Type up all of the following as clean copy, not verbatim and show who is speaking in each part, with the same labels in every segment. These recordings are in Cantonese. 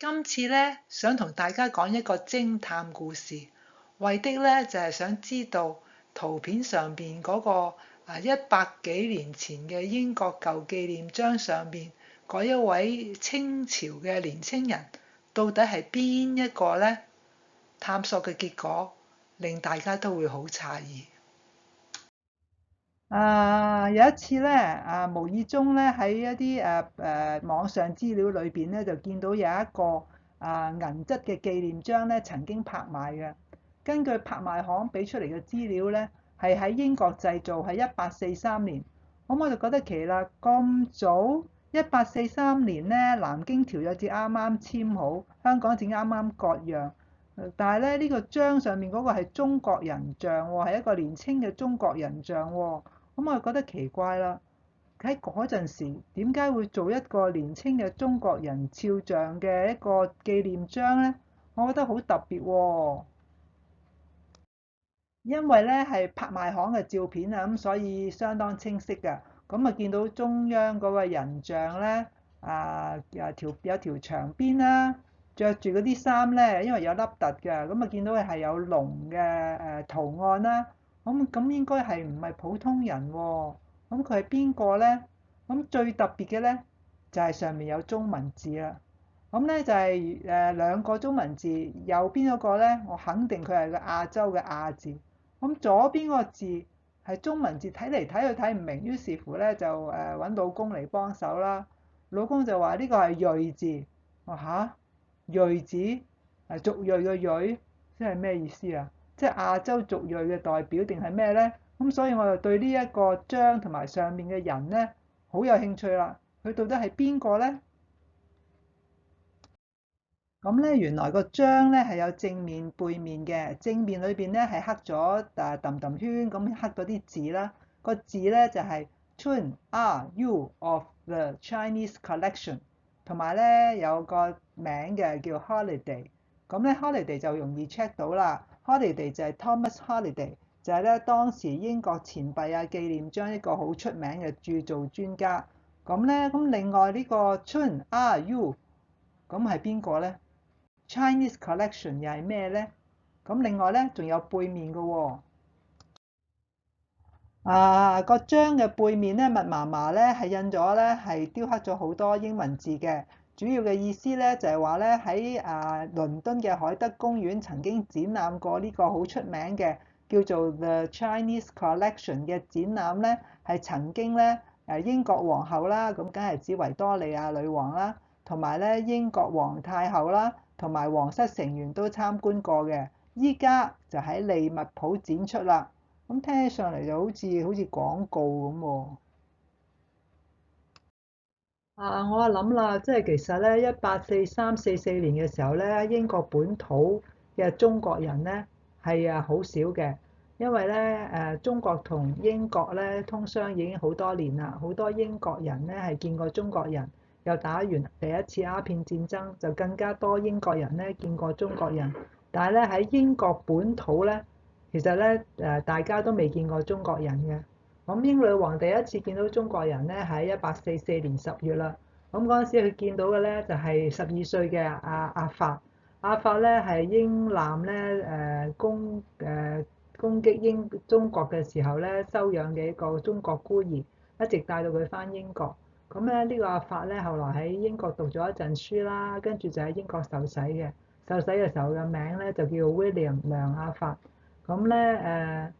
Speaker 1: 今次咧想同大家講一個偵探故事，為的咧就係想知道圖片上邊嗰個100幾年前嘅英國舊紀念章上邊嗰一位清朝嘅年青人，到底係邊一個呢？探索嘅結果令大家都會好詫異。有一次咧，無意中咧喺一啲網上資料裏邊咧，就見到有一個銀質嘅紀念章咧曾經拍賣嘅。根據拍賣行俾出嚟嘅資料咧，係喺英國製造，係1843年。咁我就覺得奇啦，咁早1843年咧，南京條約至啱啱簽好，香港至啱啱割讓。但係咧，呢個章上面嗰個係中國人像喎，係一個年青嘅中國人像喎。咁我就覺得奇怪啦，喺嗰陣時點解會做一個年青嘅中國人肖像嘅一個紀念章呢？我覺得好特別喎，因為咧係拍賣行嘅照片啊，咁所以相當清晰㗎。咁啊見到中央嗰個人像咧，有條長辮啦，着住嗰啲衫咧，因為有凹凸嘅，咁啊見到係有龍嘅圖案啦。咁應該係唔係普通人喎？咁佢係邊個咧？咁最特別嘅咧就係上面有中文字啦。咁咧就係兩個中文字，右邊嗰個咧，我肯定佢係個亞洲嘅亞字。咁左邊嗰個字係中文字，睇嚟睇去睇唔明，於是乎咧就揾老公嚟幫手啦。老公就話呢個係鋭字。我話嚇，鋭字係族裔嘅裔，即係咩意思啊？即係亞洲族裔嘅代表定係咩咧？咁所以我就對呢一個章同埋上面嘅人咧好有興趣啦。佢到底係邊個咧？咁咧，原來個章咧係有正面、背面嘅。正面裏邊咧係刻咗揼揼圈，咁刻咗啲字啦。個字咧就係 Chun Are You of the Chinese Collection，同埋咧有個名嘅叫 Holiday。咁咧 Holiday 就容易 check 到啦。Holiday 就係 Thomas Holiday，就係咧當時英國錢幣紀念章一個好出名嘅鑄造專家。咁另外呢個 Chun Are You 咁係邊個咧？Chinese collection 又係咩咧？咁另外咧，仲有背面嘅喎。個章嘅背面咧，密麻麻咧係印咗咧，係雕刻咗好多英文字嘅。主要嘅意思咧就係話咧喺倫敦嘅海德公園曾經展覽過呢個好出名嘅叫做 The Chinese Collection 嘅展覽咧，係曾經咧英國皇后啦，咁梗係指維多利亞女王啦，同埋咧英國皇太后啦，同埋皇室成員都參觀過嘅。依家就喺利物浦展出啦。咁聽起上嚟就好似廣告咁喎。我諗啦，即係其實咧，1843、44年嘅時候咧，英國本土嘅中國人咧係好少嘅，因為咧中國同英國咧通商已經好多年啦，好多英國人咧係見過中國人，又打完第一次鴉片戰爭，就更加多英國人咧見過中國人，但係咧喺英國本土咧，其實咧大家都未見過中國人嘅。咁英女王第一次見到中國人咧喺1844年10月啦。咁嗰陣時佢見到嘅咧就係12歲嘅阿法。阿法咧係英艦咧攻擊中國嘅時候咧收養嘅一個中國孤兒，一直帶到佢返英國。咁咧呢個阿法咧後來喺英國讀咗一陣書啦，跟住就喺英國受洗嘅。受洗嘅時候嘅名咧就叫 William 梁阿法。咁咧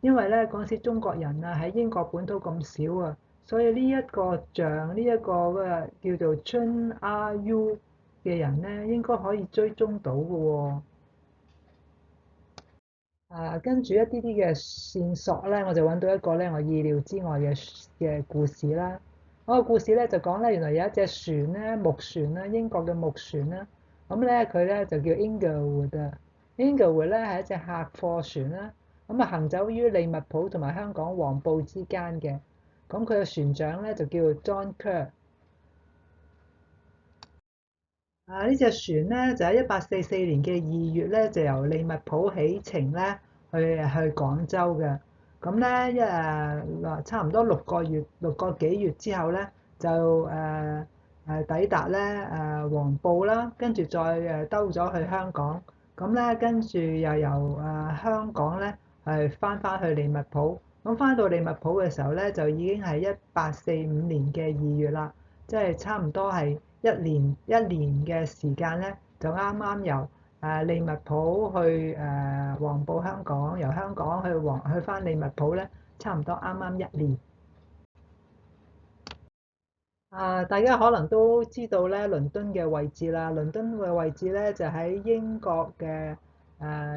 Speaker 1: 因為咧嗰陣時中國人喺英國本土咁少啊，所以呢一個像呢一個嘅叫做 Chun Are You 嘅人咧，應該可以追蹤到嘅喎。跟住一啲啲嘅線索咧，我就揾到一個咧我意料之外嘅故事啦。嗰個故事咧就講咧，原來有一隻船咧，木船啦，英國嘅木船啦。咁咧佢咧就叫 Inglewood 啊。Inglewood 咧係一隻客貨船啦。咁行走於利物浦同埋香港黃埔之間嘅。咁佢嘅船長咧就叫 John Kerr。呢隻船咧就喺1844年嘅2月咧就由利物浦起程咧去廣州嘅。咁咧差唔多6個幾月之後咧就抵達咧黃埔啦，跟住再兜咗去香港，咁咧跟住又由香港咧翻去利物浦，咁翻到利物浦嘅時候咧就已經係1845年嘅2月啦，即係差唔多係一年嘅時間咧，就啱啱由利物浦去黃埔香港，由香港去翻利物浦咧，差唔多啱啱一年。大家可能都知道咧，倫敦嘅位置啦。倫敦嘅位置咧就喺英國嘅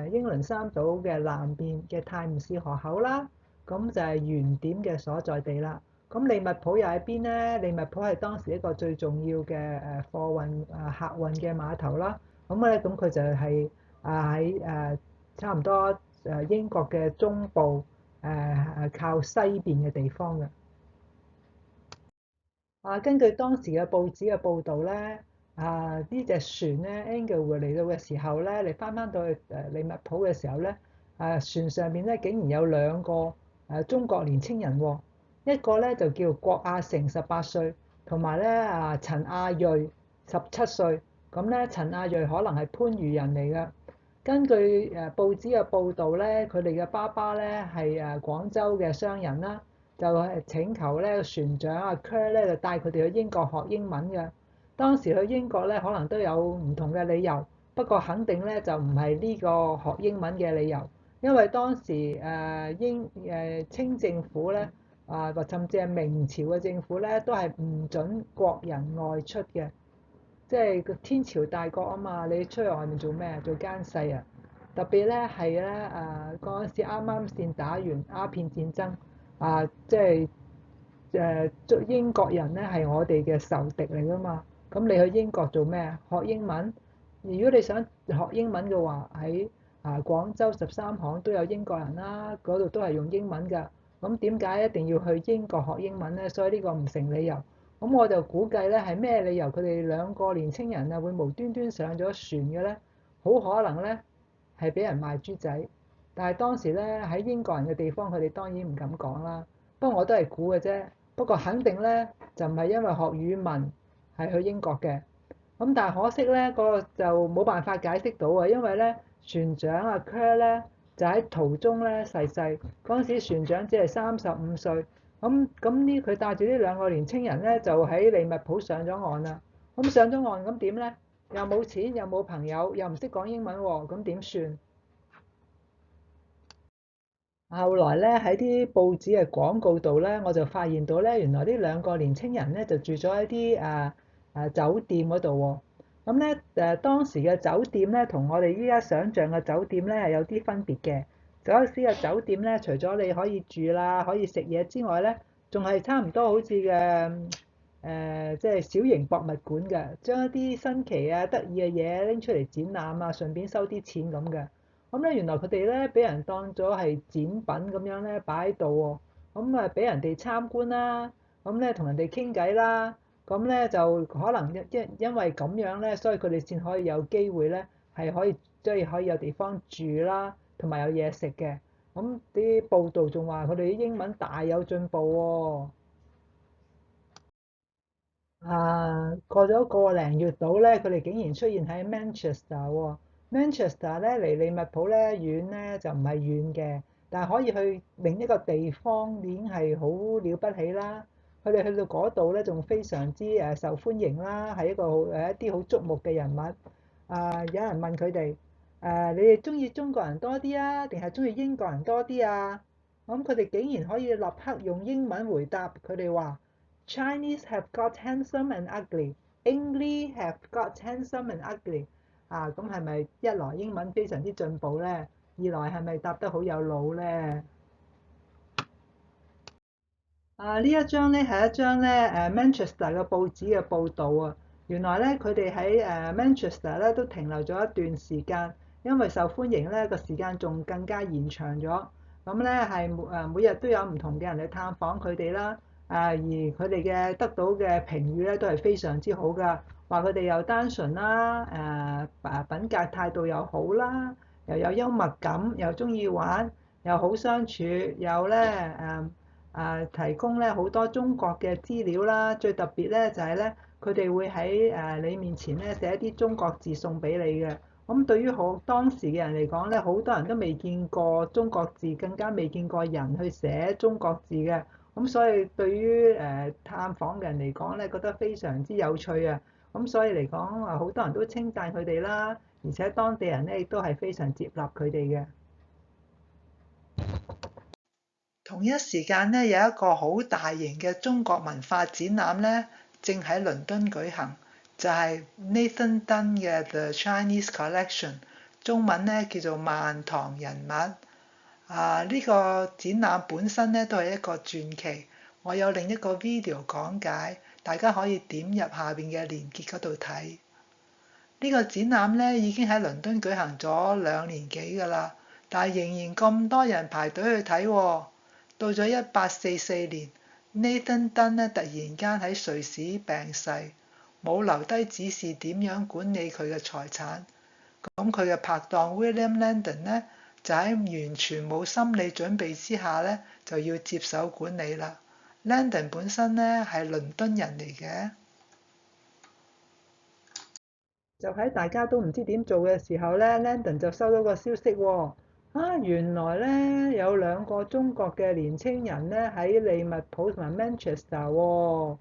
Speaker 1: 英倫三島嘅南邊嘅泰晤士河口啦。咁就係原點嘅所在地啦。咁利物浦又喺邊咧？利物浦係當時一個最重要嘅貨運客運嘅碼頭啦。咁佢就係喺差唔多英國嘅中部靠西邊嘅地方嘅。根據當時嘅報紙嘅報導咧，呢隻船咧 Englewood 嚟到嘅時候咧，你翻到去利物浦嘅時候咧，船上面咧竟然有兩個中國年青人喎，一個咧就叫郭亞成18歲，同埋咧陳亞瑞17歲。咁咧陳亞瑞可能係番禺人嚟嘅。根據報紙嘅報導咧，佢哋嘅爸爸咧係廣州嘅商人啦。就係請求咧船長Kerr 咧就帶佢哋去英國學英文嘅。當時去英國咧可能都有唔同嘅理由，不過肯定咧就唔係呢個學英文嘅理由，因為當時清政府咧或甚至係明朝嘅政府咧都係唔准國人外出嘅，即係個天朝大國啊嘛，你出去外面做咩啊？做奸細啊！特別咧係咧嗰陣時啱啱先打完鴉片戰爭。即係英國人咧係我哋嘅仇敵嚟噶嘛，咁你去英國做咩啊？學英文。如果你想學英文嘅話，喺廣州13行都有英國人啦，嗰度都係用英文㗎。咁點解一定要去英國學英文咧？所以呢個唔成理由。咁我就估計咧係咩理由？佢哋兩個年青人會無端端上咗船嘅咧？好可能咧係俾人賣豬仔。但係當時咧喺英國人嘅地方，佢哋當然唔敢講啦。不過我都係估嘅啫。不過肯定咧就唔係因為學語文係去英國嘅。咁但係可惜咧，個就冇辦法解釋到啊，因為咧船長Kerr 咧就喺途中咧逝世。嗰陣時船長只係35歲。咁佢帶住呢兩個年青人咧就喺利物浦上咗岸啦。咁上咗岸咁點咧？又冇錢，又冇朋友，又唔識講英文喎，咁點算？後來咧喺啲報紙嘅廣告度咧，我就發現到咧，原來呢兩個年青人咧就住咗喺啲酒店嗰度喎。咁咧當時嘅酒店咧，同我哋依家想像嘅酒店咧係有啲分別嘅。嗰陣時嘅酒店咧，除咗你可以住啦，可以食嘢之外咧，仲係差唔多好似嘅即係小型博物館嘅，將一啲新奇得意嘅嘢拎出嚟展覽啊，順便收啲錢咁嘅。咁咧原來佢哋咧俾人當咗係展品咁樣咧擺喺度喎，咁俾人哋參觀啦，咁咧同人哋傾偈啦，咁咧就可能因為咁樣咧，所以佢哋先可以有機會咧係可以即係可以有地方住啦，同埋有嘢食嘅。咁啲報道仲話佢哋啲英文大有進步喎。過咗個零月度咧，佢哋竟然出現喺 Manchester 喎。Manchester 咧離利物浦咧遠咧就唔係遠嘅，但係可以去另一個地方已經係好了不起啦。佢哋去到嗰度咧仲非常之受歡迎啦，係一啲好矚目嘅人物。有人問佢哋你哋中意中國人多啲啊，定係中意英國人多啲啊？咁佢哋竟然可以立刻用英文回答，佢哋話：Chinese have got handsome and ugly. English have got handsome and ugly. 咁係咪一來英文非常之進步咧？二來係咪答得好有腦咧？呢一張咧係一張咧Manchester 嘅報紙嘅報導啊。原來咧佢哋喺Manchester 咧都停留咗一段時間，因為受歡迎咧個時間仲更加延長咗。咁咧係每日都有唔同嘅人去探訪佢哋啦。而佢哋嘅得到嘅評語咧都係非常之好㗎，話佢哋又單純啦，品格態度又好啦，又有幽默感，又中意玩，又好相處，又咧提供咧好多中國嘅資料啦。最特別咧就係咧佢哋會喺你面前咧寫一啲中國字送俾你嘅。咁對於當時嘅人嚟講咧，好多人都未見過中國字，更加未見過人去寫中國字嘅。咁所以對於探訪嘅人嚟講咧，覺得非常之有趣啊！咁所以嚟講好多人都稱讚佢哋啦，而且當地人咧亦都係非常接納佢哋嘅。同一時間咧，有一個好大型嘅中國文化展覽咧，正喺倫敦舉行，就係 Nathan Dunn 嘅 The Chinese Collection，中文咧叫做萬唐人物。呢個展覽本身咧都係一個傳奇，我有另一個 video 講解，大家可以點入下邊嘅連結嗰度睇。呢個展覽咧已經喺倫敦舉行咗2年幾㗎啦，但係仍然咁多人排隊去睇喎。到咗1844年，Nathan Dunn 咧突然間喺瑞士病逝，冇留低指示點樣管理佢嘅財產。咁佢嘅拍檔 William Landon 咧就喺完全冇心理準備之下咧就要接手管理啦。Landon 本身咧係倫敦人嚟嘅。就喺大家都唔知點做嘅時候咧，Landon 就收到個消息喎。原來咧有2個中國嘅年青人咧喺利物浦同埋 Manchester 喎。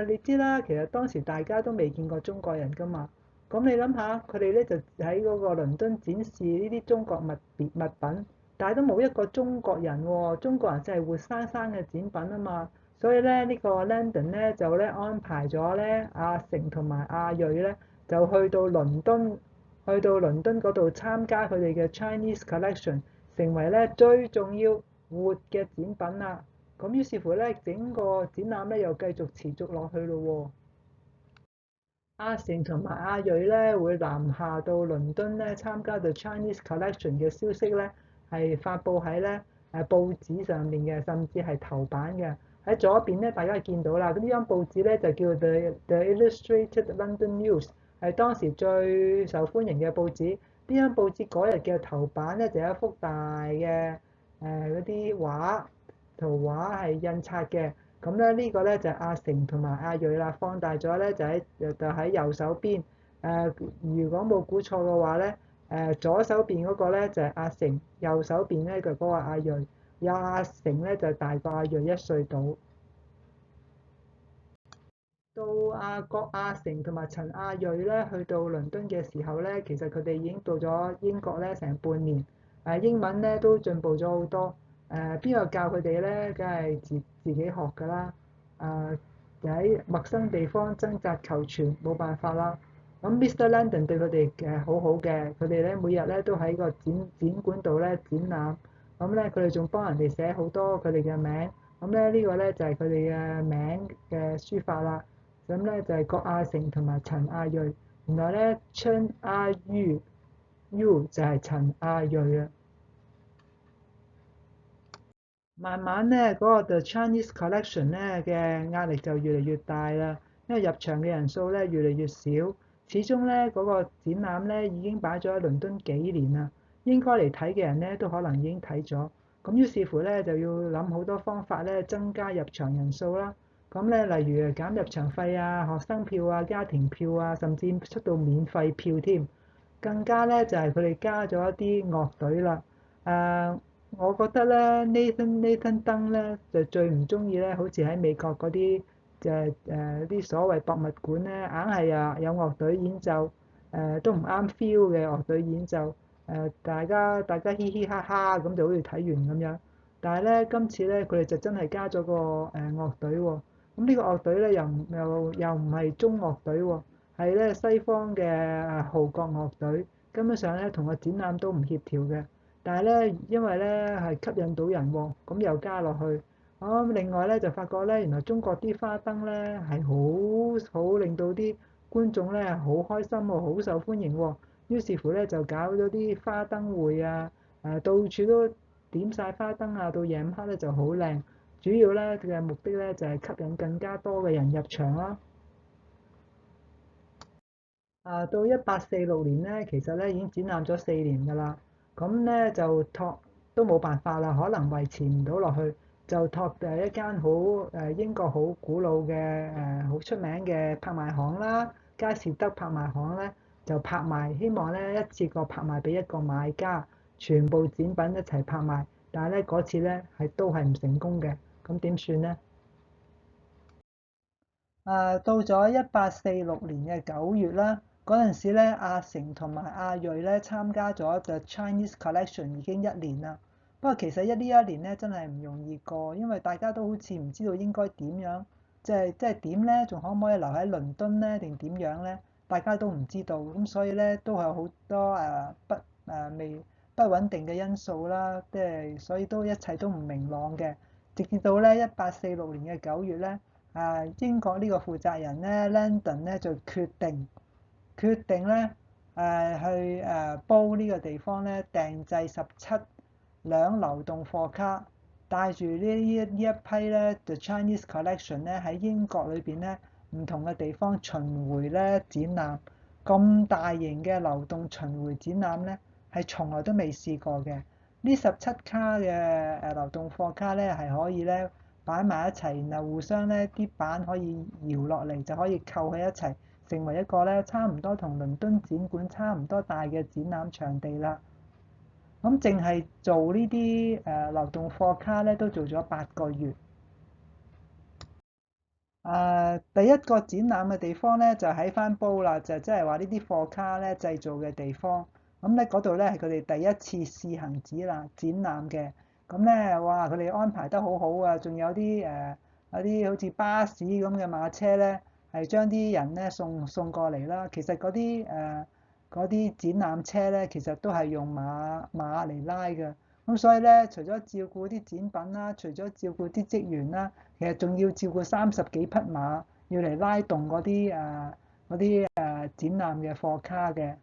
Speaker 1: 你知啦，其實當時大家都未見過中國人㗎嘛。咁你諗下，佢哋咧就喺嗰個倫敦展示呢啲中國物品，但係都冇一個中國人喎。中國人真係活生生嘅展品啊嘛。所以咧，呢個 Landon 咧就咧安排咗咧阿成同埋阿瑞咧。就去到倫敦嗰度參加佢哋嘅 Chinese Collection，成為咧最重要活嘅展品啦。咁於是乎咧，整個展覽咧又繼續持續落去咯喎。阿成同埋阿瑞咧會南下到倫敦咧參加到 Chinese Collection 嘅消息咧係發布喺咧報紙上面嘅，甚至係頭版嘅。喺左邊咧，大家見到啦，呢張報紙咧就叫 The Illustrated London News。係當時最受歡迎嘅報紙。呢張報紙嗰日嘅頭版咧就有一幅大嘅嗰啲圖畫係印刷嘅。咁咧呢個咧就係阿成同埋阿瑞啦，放大咗咧就喺右手邊。如果冇估錯嘅話咧，左手邊嗰個咧就係阿成，右手邊咧就嗰個阿瑞。有阿成咧就大過阿瑞1歲到。到郭亞成同埋陳亞瑞咧去到倫敦嘅時候咧，其實佢哋已經到咗英國咧成半年，英文咧都進步咗好多。邊個教佢哋咧？梗係自己學㗎啦。喺陌生地方掙扎求存，冇辦法啦。咁 Mr. Landon 對佢哋好好嘅，佢哋咧每日咧都喺個展館度咧展覽。咁咧佢哋仲幫人哋寫好多佢哋嘅名。咁咧呢個咧就係佢哋嘅名嘅書法啦。咁咧就係郭亞成同埋陳亞瑞，原來咧 Chen A Yu 就係陳亞瑞啊。慢慢咧嗰個 The Chinese Collection 咧嘅壓力就越嚟越大啦，因為入場嘅人數咧越嚟越少。始終咧嗰個展覽咧已經擺咗喺倫敦幾年啦，應該嚟睇嘅人咧都可能已經睇咗。咁於是乎咧就要諗好多方法咧增加入場人數啦。咁咧，例如減入場費啊、學生票啊、家庭票啊，甚至出到免費票添。更加咧就係佢哋加咗一啲樂隊啦。我覺得咧 Nathan Dunn 咧就最唔中意咧，好似喺美國嗰啲啲所謂博物館咧，硬係啊有樂隊演奏，都唔啱 feel 嘅樂隊演奏。大家嘻嘻哈哈咁就好似睇完咁樣。但係咧今次咧佢哋就真係加咗個樂隊喎。咁呢個樂隊咧又唔係中樂隊喎，係咧西方嘅號角樂隊，根本上咧同個展覽都唔協調嘅。但係咧，因為咧係吸引到人喎，咁又加落去。另外咧就發覺咧，原來中國啲花燈咧係好令到啲觀眾咧好開心喎，好受歡迎喎。於是乎咧就搞咗啲花燈會啊，到處都點晒花燈啊，到夜晚黑咧就好靚。主要咧嘅目的咧就係吸引更加多嘅人入場啦。到1846年咧，其實咧已經展覽咗4年㗎啦。咁咧就都冇辦法啦，可能維持唔到落去。就託一間好英國好古老嘅好出名嘅拍賣行啦，佳士得拍賣行咧就拍賣，希望咧一次過拍賣俾一個買家，全部展品一齊拍賣，但係咧嗰次咧都係唔成功嘅，咁點算咧？到咗1846年嘅9月啦，嗰陣時咧，阿成同埋阿瑞咧參加咗 The Chinese Collection 已經1年啦。不過其實一年咧真係唔容易過，因為大家都好似唔知道應該點樣，即係點咧，仲可唔可以留喺倫敦咧，定點樣咧？大家都唔知道，咁所以咧都係好多未不穩定嘅因素啦，即係所以都一切都唔明朗嘅，直至到咧1846年嘅9月咧。英國呢個負責人咧 Landon 咧就決定咧去煲呢個地方咧訂製17輛流動貨卡，帶住呢一批咧 The Chinese Collection 咧喺英國裏邊咧唔同嘅地方巡迴咧展覽。咁大型嘅流動巡迴展覽咧係從來都未試過嘅。呢17卡嘅流動貨卡咧係可以咧擺埋一齊，然後互相咧啲板可以搖落嚟，就可以扣喺一齊，成為一個咧差唔多同倫敦展館差唔多大嘅展覽場地啦。咁淨係做呢啲流動貨卡咧，都做咗8個月。第一個展覽嘅地方咧就喺翻煲啦，就即係話呢啲貨卡咧製造嘅地方。咁咧嗰度咧係佢哋第一次試行展覽嘅。咁咧哇，佢哋安排得好好啊，仲有啲有啲好似巴士咁嘅馬車咧，係將啲人咧送過嚟啦。其實嗰啲展覽車咧，其實都係用馬嚟拉嘅。咁所以咧，除咗照顧啲展品啦，除咗照顧啲職員啦，其實仲要照顧30幾匹馬，要嚟拉動嗰啲展覽嘅貨卡嘅。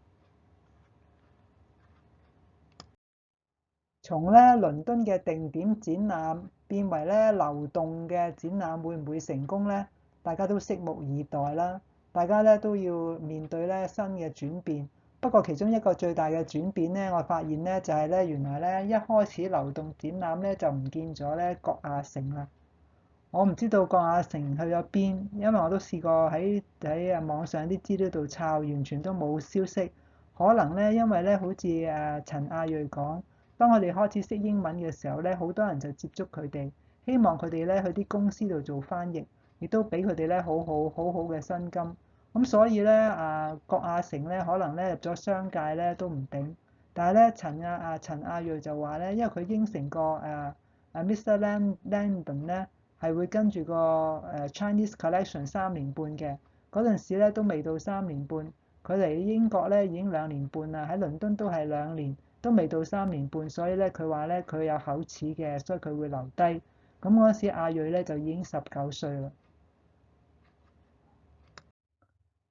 Speaker 1: 從咧倫敦嘅定點展覽變為咧流動嘅展覽，會唔會成功咧？大家都拭目以待啦。大家咧都要面對咧新嘅轉變。不過其中一個最大嘅轉變咧，我發現咧就係咧原來咧一開始流動展覽咧就唔見咗咧郭亞成啦。我唔知道郭亞成去咗邊，因為我都試過喺網上啲資料度抄，完全都冇消息。可能咧，因為咧好似陳亞瑞講，當我哋開始識英文嘅時候咧，好多人就接觸佢哋，希望佢哋咧去啲公司度做翻譯，亦都俾佢哋咧好好嘅薪金。咁所以咧郭亞成咧可能咧入咗商界咧都唔頂，但係咧陳亞瑞就話咧，因為佢應承過Mr. Landon 咧。係會跟住個Chinese Collection 3年半嘅，嗰陣時咧都未到3年半，佢嚟英國咧已經2年半啦，喺倫敦都係2年，都未到3年半，所以咧佢話咧佢有口齒嘅，所以佢會留低。咁嗰陣時阿瑞咧就已經19歲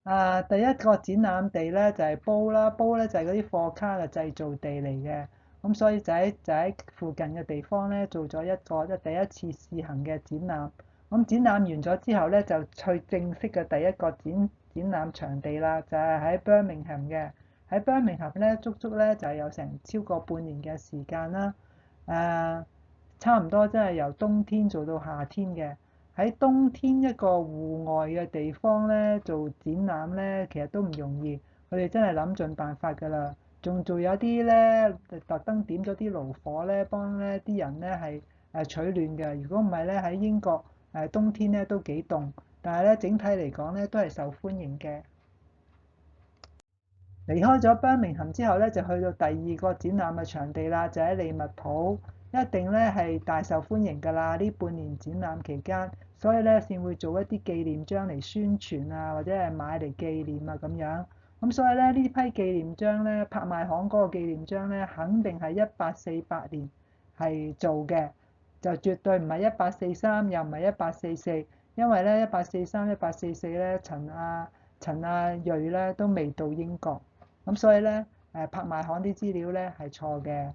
Speaker 1: 啦。第一個展覽地咧就係煲啦，煲咧就係嗰啲貨卡嘅製造地嚟嘅，咁所以就喺附近嘅地方咧做咗一個即係第一次試行嘅展覽。咁展覽完咗之後咧，就去正式嘅第一個展覽場地啦，就係喺 Birmingham 嘅。喺 Birmingham 咧，足足咧就係有成超過半年嘅時間啦。差唔多真係由冬天做到夏天嘅。喺冬天一個戶外嘅地方咧做展覽咧，其實都唔容易。佢哋真係諗盡辦法㗎啦，仲有啲咧特登點咗啲爐火咧，幫咧啲人咧係取暖嘅。如果唔係咧，喺英國冬天咧都幾凍，但係咧整體嚟講咧都係受歡迎嘅。離開咗 Birmingham 之後咧，就去到第二個展覽嘅場地啦，就喺利物浦，一定咧係大受歡迎㗎啦。呢半年展覽期間，所以咧先會做一啲紀念章嚟宣傳啊，或者係買嚟紀念啊咁樣。咁所以咧呢批紀念章咧，拍賣行嗰個紀念章咧，肯定係1848年係做嘅，就絕對唔係1843，又唔係1844，因為咧1843、1844咧陳亞瑞咧都未到英國。咁所以咧，拍賣行啲資料咧係錯嘅。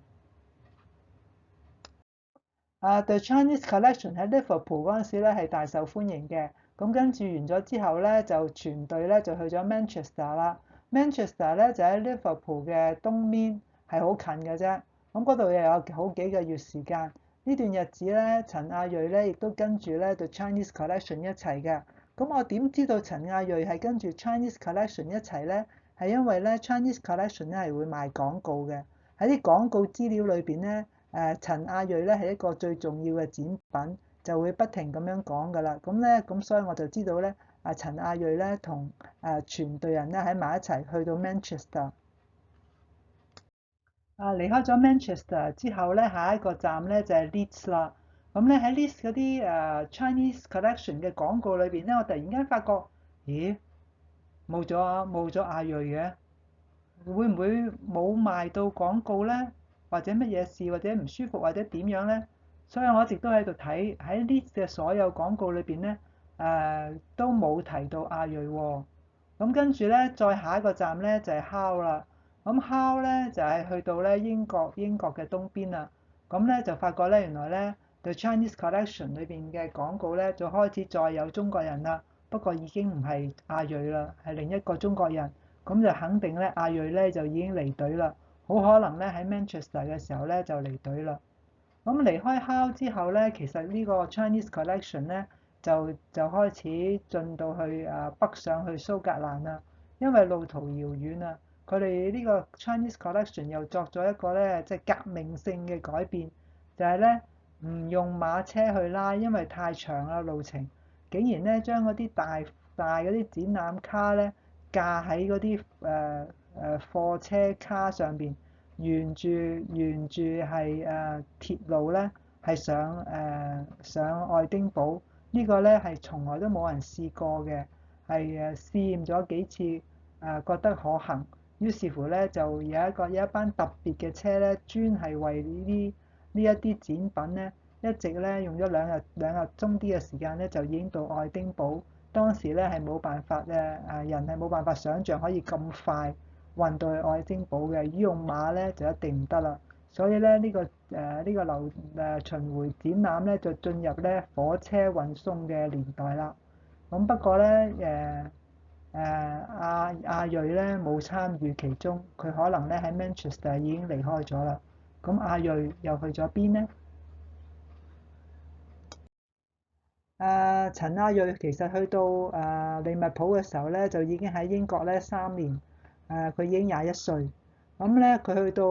Speaker 1: The Chinese Collection 喺 Liverpool 嗰陣時咧係大受歡迎嘅。咁跟住完咗之後咧，就全隊咧就去咗 Manchester 啦。Manchester 咧就喺 Liverpool 嘅東面，係好近嘅啫。咁嗰度又有好幾個月時間。呢段日子咧，陳亞瑞咧亦都跟住咧 The Chinese Collection 一齊嘅。咁我點知道陳亞瑞係跟住 Chinese Collection 一齊咧？係因為咧 Chinese Collection 咧係會賣廣告嘅。喺啲廣告資料裏邊咧，陳亞瑞咧係一個最重要嘅展品，就會不停咁樣講㗎啦。咁所以我就知道咧，陳亞瑞咧同全隊人咧喺埋一齊去到 Manchester。離開咗 Manchester 之後咧，下一個站咧就係 Leeds 啦。咁咧喺 Leeds 嗰啲Chinese Collection 嘅廣告裏邊咧，我突然間發覺，咦，冇咗亞瑞嘅，會唔會冇賣到廣告咧？或者乜嘢事，或者唔舒服，或者點樣咧？所以我一直都喺度睇喺 Leeds 嘅所有廣告裏邊咧，都冇提到亞瑞喎。咁跟住咧，再下一個站咧就係 Hull 啦。咁 Hull 咧就係去到咧英國嘅東邊啦。咁咧就發覺咧，原來咧 The Chinese Collection 裏邊嘅廣告咧就開始再有中國人啦。不過已經唔係亞瑞啦，係另一個中國人。咁就肯定咧亞瑞咧就已經離隊啦。好可能咧喺 Manchester 嘅時候咧就離隊啦。咁離開 Hull 之後咧，其實呢個 Chinese Collection 咧就開始進到去北上去蘇格蘭啦，因為路途遙遠啊。佢哋呢個 Chinese Collection 又作咗一個咧即係革命性嘅改變，就係咧唔用馬車去拉，因為太長啦路程，竟然咧將嗰啲大嗰啲展覽卡咧架喺嗰啲貨車卡上邊。沿住係鐵路咧，係上愛丁堡，呢個咧係從來都冇人試過嘅，係試驗咗幾次覺得可行，於是乎咧就有一班特別嘅車咧，專係為呢一啲展品咧，一直咧用咗兩日鐘啲嘅時間咧，就已經到愛丁堡。當時咧係冇辦法嘅，人係冇辦法想像可以咁快運到去愛丁堡嘅，用馬咧就一定唔得啦。所以咧呢個巡迴展覽咧就進入咧火車運送嘅年代啦。咁不過咧亞瑞咧冇參與其中，佢可能咧喺 Manchester 已經離開咗啦。咁亞瑞又去咗邊呢？陳亞瑞其實去到利物浦嘅時候咧，就已經喺英國咧3年。佢已經21歲。咁咧佢去到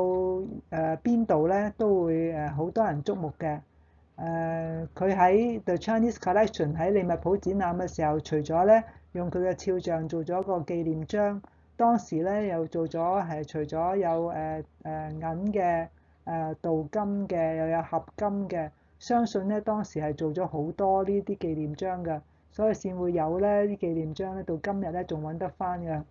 Speaker 1: 邊度咧都會好多人矚目嘅。佢喺 The Chinese Collection 喺利物浦展覽嘅時候，除咗咧用佢嘅肖像做咗個紀念章，當時咧又做咗除咗有銀嘅、鍍金嘅，又有合金嘅。相信咧當時係做咗好多呢啲紀念章㗎，所以先會有咧啲紀念章咧到今日咧仲揾得返㗎。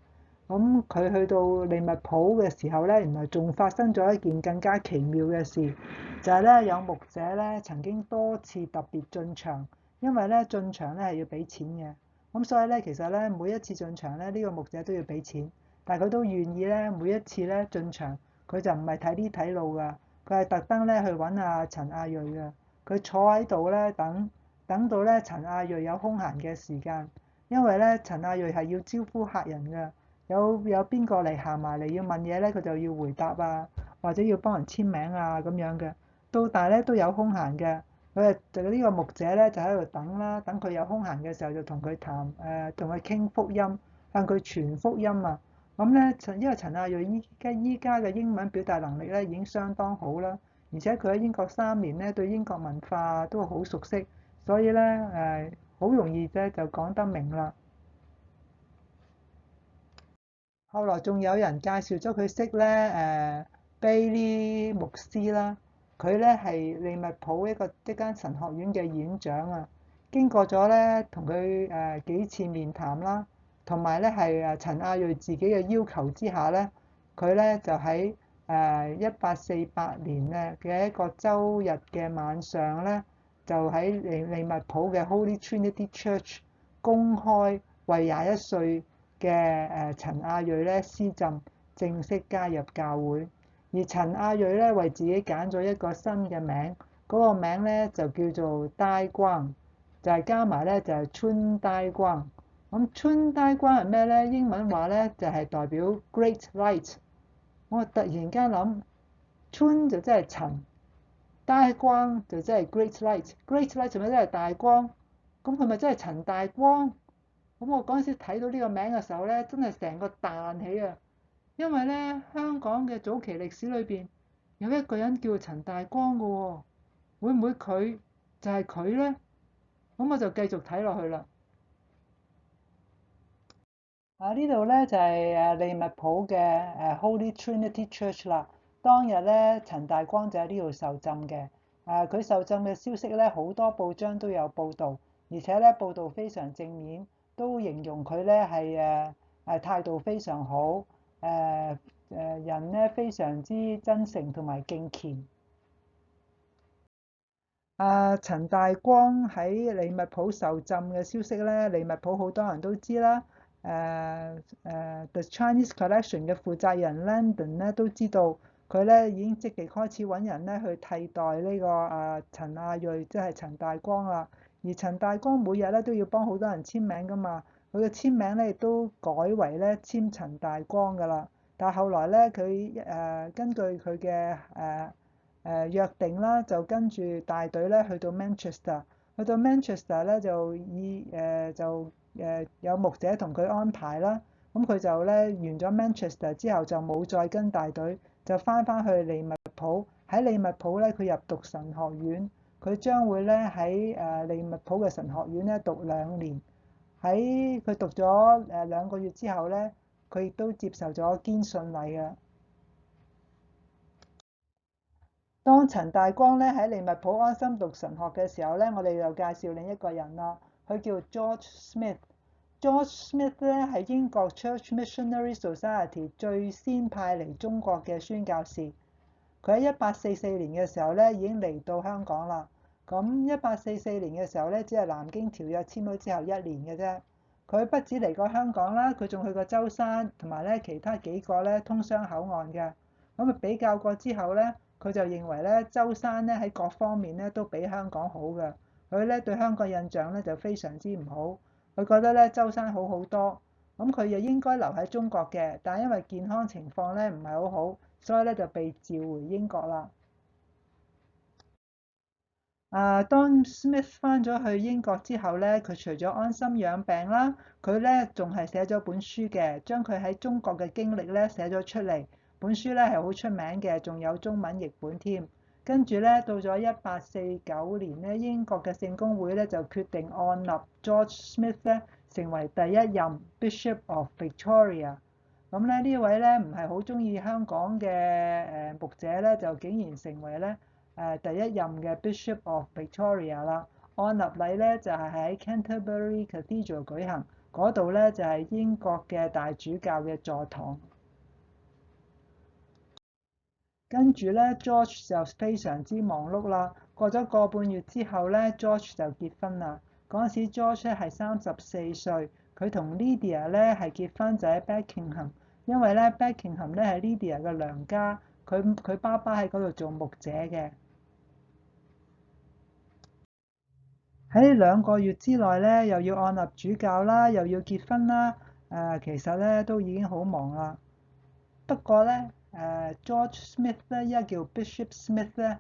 Speaker 1: 咁佢去到利物浦嘅時候咧，原來仲發生咗一件更加奇妙嘅事，就係咧有牧者咧曾經多次特別進場，因為咧進場咧係要俾錢嘅。咁所以咧其實咧每一次進場咧呢個牧者都要俾錢，但係佢都願意咧每一次咧進場，佢就唔係睇呢睇路㗎，佢係特登咧去揾阿陳亞瑞㗎。佢坐喺度咧等到咧陳亞瑞有空閒嘅時間，因為咧陳亞瑞係要招呼客人㗎。有邊個嚟行埋嚟要問嘢咧，佢就要回答啊，或者要幫人簽名啊咁樣嘅。到大咧都有空閒嘅，佢就呢個牧者咧就喺度等啦，等佢有空閒嘅時候就同佢談同佢傾福音，向佢傳福音啊。咁咧因為陳亞瑞依家嘅英文表達能力咧已經相當好啦，而且佢喺英國3年咧對英國文化都好熟悉，所以咧好容易啫就講得明啦。後來仲有人介紹咗佢識咧Bailey 牧師啦，佢咧係利物浦一間神學院嘅院長啊。經過咗咧同佢幾次面談啦，同埋咧係陳亞瑞自己嘅要求之下咧，佢咧就喺1848年咧嘅一個週日嘅晚上咧，就喺利物浦嘅 Holy Trinity Church 公開為21歲嘅陳亞瑞咧施浸，正式加入教會。而陳亞瑞咧為自己揀咗一個新嘅名，嗰個名咧就叫做戴光，就係加埋咧就係春戴光。咁春戴光係咩咧？英文話咧就係代表 Great Light。我突然間諗，春就真係陳，大光就即係 great light，great light 就咪真係大光，咁佢咪真係陳大光？咁我嗰陣時睇到呢個名嘅時候咧，真係成個彈起啊！因為咧香港嘅早期歷史裏邊有一個人叫陳大光嘅喎，會唔會佢就係佢咧？咁我就繼續睇落去啦。呢度咧就係利物浦嘅Holy Trinity Church 啦。當日咧陳大光就喺呢度受浸嘅。佢受浸嘅消息咧好多報章都有報導，而且咧報導非常正面，都形容佢咧係態度非常好，人咧非常之真誠同埋敬虔。陳大光喺利物浦受浸嘅消息咧，利物浦好多人都知啦。The Chinese Collection 嘅負責人 Landon 咧都知道，佢咧已經積極開始揾人咧去替代呢個陳亞瑞，即係陳大光啦。而陳大光每日咧都要幫好多人簽名噶嘛，佢嘅簽名咧亦都改為咧簽陳大光噶啦。但係後來咧佢根據佢嘅約定啦，就跟住大隊咧去到 Manchester，去到 Manchester 咧就有牧者同佢安排啦，咁佢就咧完咗 Manchester 之後就冇再跟大隊，就翻去利物浦。喺利物浦咧佢入讀神學院，佢將會咧喺利物浦嘅神學院咧讀2年。喺佢讀咗2個月之後咧，佢亦都接受咗堅信禮嘅。當陳大光咧喺利物浦安心讀神學嘅時候咧，我哋又介紹另一個人啦，佢叫 George Smith。George Smith 咧係英國 Church Missionary Society 最先派嚟中國嘅宣教士。佢喺1844年嘅時候咧已經嚟到香港啦。咁1844年嘅時候咧，只係南京條約簽咗之後1年嘅啫。佢不止嚟過香港啦，佢仲去過舟山同埋咧其他幾個咧通商口岸嘅。咁啊比較過之後咧，佢就認為咧舟山咧喺各方面咧都比香港好嘅。佢咧對香港印象咧就非常之唔好。佢覺得咧舟山好好多，咁佢又應該留喺中國嘅，但係因為健康情況咧唔係好好，所以咧就被召回英國啦。當 Smith 翻咗去英國之後咧，佢除咗安心養病啦，佢咧仲係寫咗本書嘅，將佢喺中國嘅經歷咧寫咗出嚟。本書咧係好出名嘅，仲有中文譯本添。跟住咧到咗1849年咧，英國嘅聖公會咧就決定按立 George Smith 咧成為第一任 Bishop of Victoria。咁咧呢位咧唔係好中意香港嘅牧者咧，就竟然成為咧第一任嘅 Bishop of Victoria 啦。按立禮咧就係喺 Canterbury Cathedral 舉行，嗰度咧就係英國嘅大主教嘅座堂。跟住咧 George 就非常之忙碌啦。過咗個半月之後咧 ，George 就結婚啦。嗰陣時 George 咧係34歲，佢同 Lydia 咧係結婚就喺 Beckenham，因為咧 Beckenham 咧係 Lydia 嘅娘家，佢爸爸喺嗰度做牧者嘅。喺2個月之內咧，又要按立主教啦，又要結婚啦，其實咧都已經好忙啦。不過咧，George Smith 咧，依家叫 Bishop Smith 咧，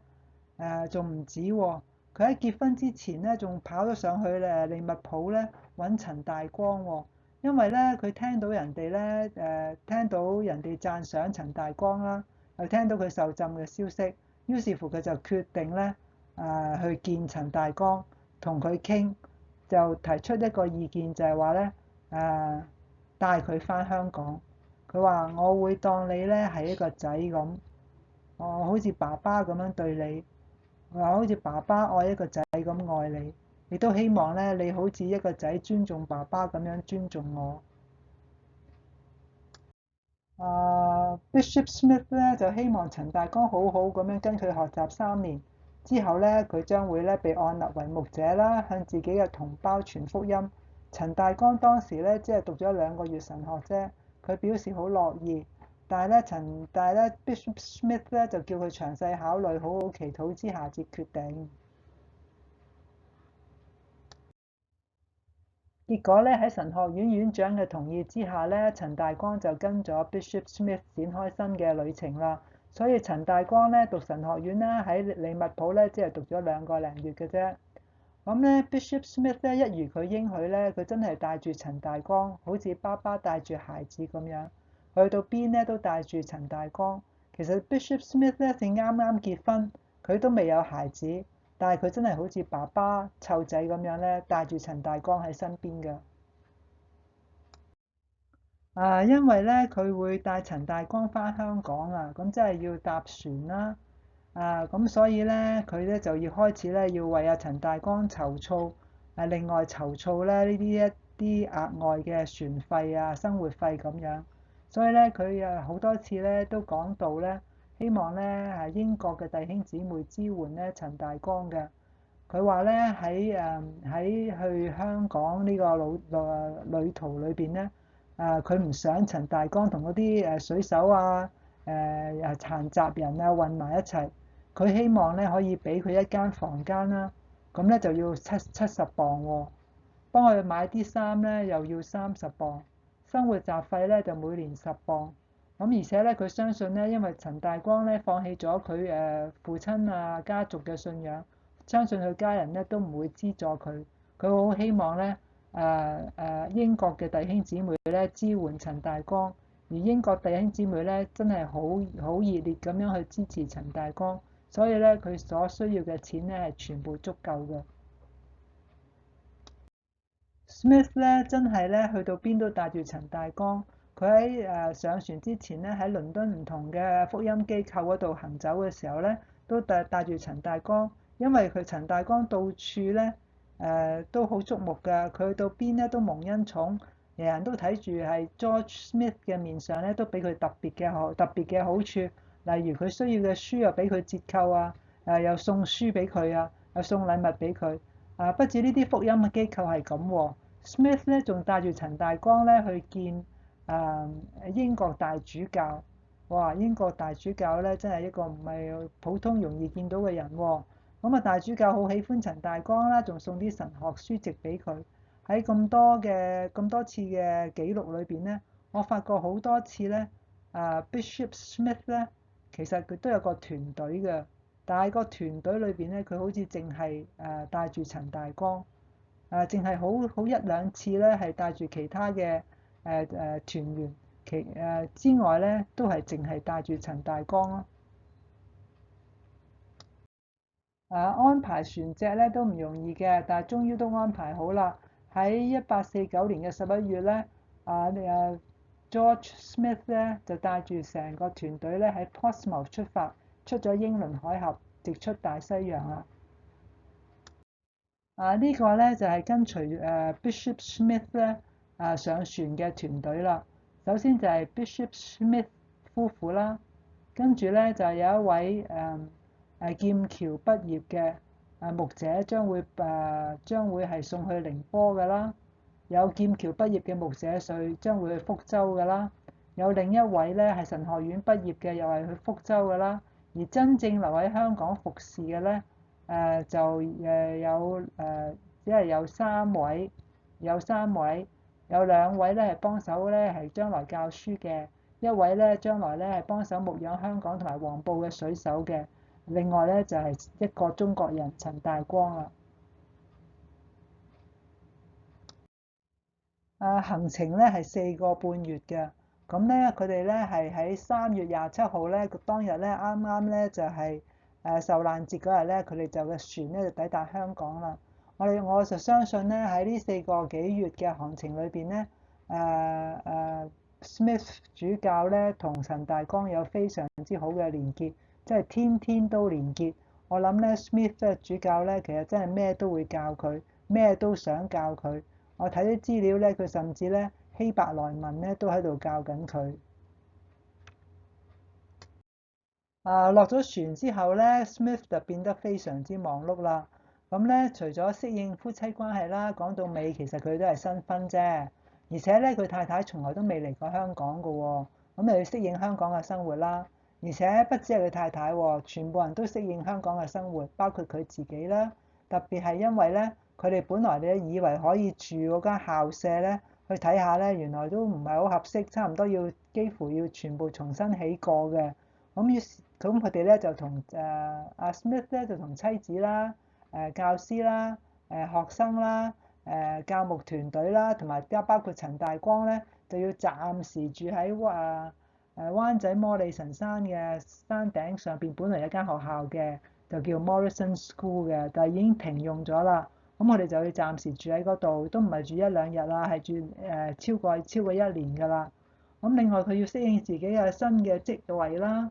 Speaker 1: 仲唔止喎。佢喺結婚之前咧，仲跑咗上去利物浦咧揾陳大光喎。因為咧佢聽到人哋咧聽到人哋讚賞陳大光啦，又聽到佢受浸嘅消息，於是乎佢就決定咧去見陳大光。同佢傾，就提出一個意見，就係話咧帶佢返香港。佢話：我會當你咧係一個仔咁，我好似爸爸咁樣對你。佢話好似爸爸愛一個仔咁愛你，亦都希望咧你好似一個仔尊重爸爸咁樣尊重我。Bishop Smith 咧就希望陳大光好好咁樣跟佢學習3年，之後咧佢將會咧被按立為牧者啦，向自己嘅同胞傳福音。陳大光當時咧只係讀咗2個月神學啫，佢表示好樂意，但係咧 Bishop Smith 咧就叫佢詳細考慮，好好祈禱之下至決定。結果咧喺神學院院長嘅同意之下咧，陳大光就跟咗 Bishop Smith 展開新嘅旅程啦。所以陳大光咧讀神學院啦，喺利物浦咧只係讀咗2個零月嘅啫。咁咧 Bishop Smith 咧一如佢應許咧，佢真係帶住陳大光，好似爸爸帶住孩子咁樣，去到邊咧都帶住陳大光。其實 Bishop Smith 咧正啱啱結婚，佢都未有孩子，但係佢真係好似爸爸湊仔咁樣咧，帶住陳大光喺身邊㗎。因為咧佢會帶陳大光返香港啊，咁即係要搭船啦。咁所以咧佢咧就要開始咧要為阿陳大光籌措，另外籌措咧呢啲一啲額外嘅船費啊、生活費咁樣。所以咧佢好多次咧都講到咧，希望咧英國嘅弟兄姊妹支援咧陳大光嘅。佢話咧喺去香港呢個旅途裏邊咧，佢唔想陳大光同嗰啲水手啊、殘疾人啊混埋一齊，佢希望咧可以俾佢一間房間啦，咁咧就要70磅喎，幫佢買啲衫咧又要30磅，生活雜費咧就每年10磅，咁而且咧佢相信咧，因為陳大光咧放棄咗佢父親啊家族嘅信仰。相信佢家人咧都唔會資助佢，佢好希望咧英國嘅弟兄姊妹咧支援陳大光，而英國弟兄姊妹咧真係好熱烈咁樣去支持陳大光，所以咧佢所需要嘅錢咧係全部足夠嘅。Smith 咧真係咧去到邊都帶住陳大光，佢喺上船之前咧喺倫敦唔同嘅福音機構嗰度行走嘅時候咧，都帶住陳大光。因為佢陳大光到處咧都好矚目㗎，佢去到邊咧都蒙恩寵，人人都睇住係 George Smith 嘅面上咧都俾佢特別嘅好處，例如佢需要嘅書又俾佢折扣啊，又送書俾佢啊，又送禮物俾佢。不止呢啲福音嘅機構係咁喎，Smith 咧仲帶住陳大光咧去見英國大主教。哇！英國大主教咧真係一個唔係普通容易見到嘅人喎。咁大主教好喜歡陳大光啦，仲送啲神學書籍俾佢。喺咁多次嘅記錄裏邊咧，我發覺好多次咧，Bishop Smith 咧，其實佢都有個團隊嘅，但係個團隊裏邊咧，佢好似淨係帶住陳大光，淨係好一兩次咧係帶住其他嘅團員，之外咧都係淨係帶住陳大光咯。安排船隻咧都唔容易嘅，但係終於都安排好啦。喺1849年嘅11月咧，George Smith 咧就帶住成個團隊咧喺 Portsmouth 出發，出咗英倫海峽，直出大西洋啦。呢個咧就係跟隨Bishop Smith 咧上船嘅團隊啦。首先就係 Bishop Smith 夫婦啦，跟住咧就有一位劍橋畢業嘅牧者將會係送去寧波㗎啦。有劍橋畢業嘅牧者將會去福州㗎啦。有另一位咧係神學院畢業嘅，又係去福州㗎啦。而真正留喺香港服侍嘅咧，只係有3位，有2位咧係幫手咧係將來教書嘅，一位咧將來咧係幫手牧養香港同埋黃埔嘅水手嘅，另外咧就係一個中國人陳大光啦。行程咧係4個半月嘅，咁咧佢哋咧係喺3月27號咧當日咧啱啱咧就係受難節嗰日咧，佢哋就嘅船咧就抵達香港啦。我就相信咧喺呢4個幾月嘅行程裏邊咧，Smith 主教咧同陳大光有非常之好嘅連結，即係天天都連結。我諗咧 Smith 主教咧其實真係咩都會教佢，咩都想教佢。我睇啲資料咧，佢甚至咧希伯來文咧都喺度教緊佢。落咗船之後咧 ，Smith 就變得非常之忙碌啦。咁咧，除咗適應夫妻關係啦，講到尾其實佢都係新婚啫。而且咧，佢太太從來都未嚟過香港㗎喎，咁又要適應香港嘅生活啦。而且不止係佢太太喎，全部人都適應香港嘅生活，包括佢自己啦。特別係因為咧，佢哋本來咧以為可以住嗰間校舍咧，去睇下咧，原來都唔係好合適，差唔多幾乎要全部重新起過嘅。咁佢哋咧就同阿 Smith 咧就同妻子啦、教師啦、學生啦、教牧團隊啦，同埋包括陳大光咧，就要暫時住喺灣仔摩利神山嘅山頂上邊，本來有間學校嘅，就叫 Morrison School 嘅，但係已經停用咗啦。咁我哋就要暫時住喺嗰度，都唔係住一兩日啦，係住超過一年㗎啦。咁另外佢要適應自己嘅新嘅職位啦。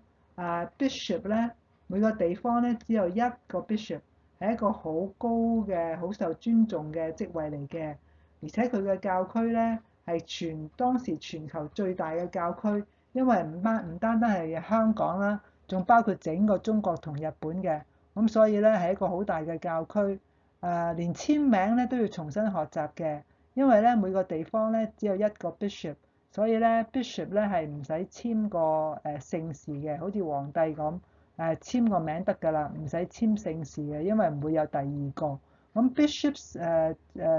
Speaker 1: Bishop 咧，每個地方咧只有一個 bishop，係一個好高嘅、好受尊重嘅職位嚟嘅。而且佢嘅教區咧係當時全球最大嘅教區，因為唔單單係香港啦，仲包括整個中國同日本嘅。咁所以咧係一個好大嘅教區。連簽名咧都要重新學習嘅，因為咧每個地方咧只有一個 bishop，所以咧 bishop 咧係唔使簽個姓氏嘅，好似皇帝咁簽個名得㗎啦，唔使簽姓氏嘅，因為唔會有第二個。咁 bishop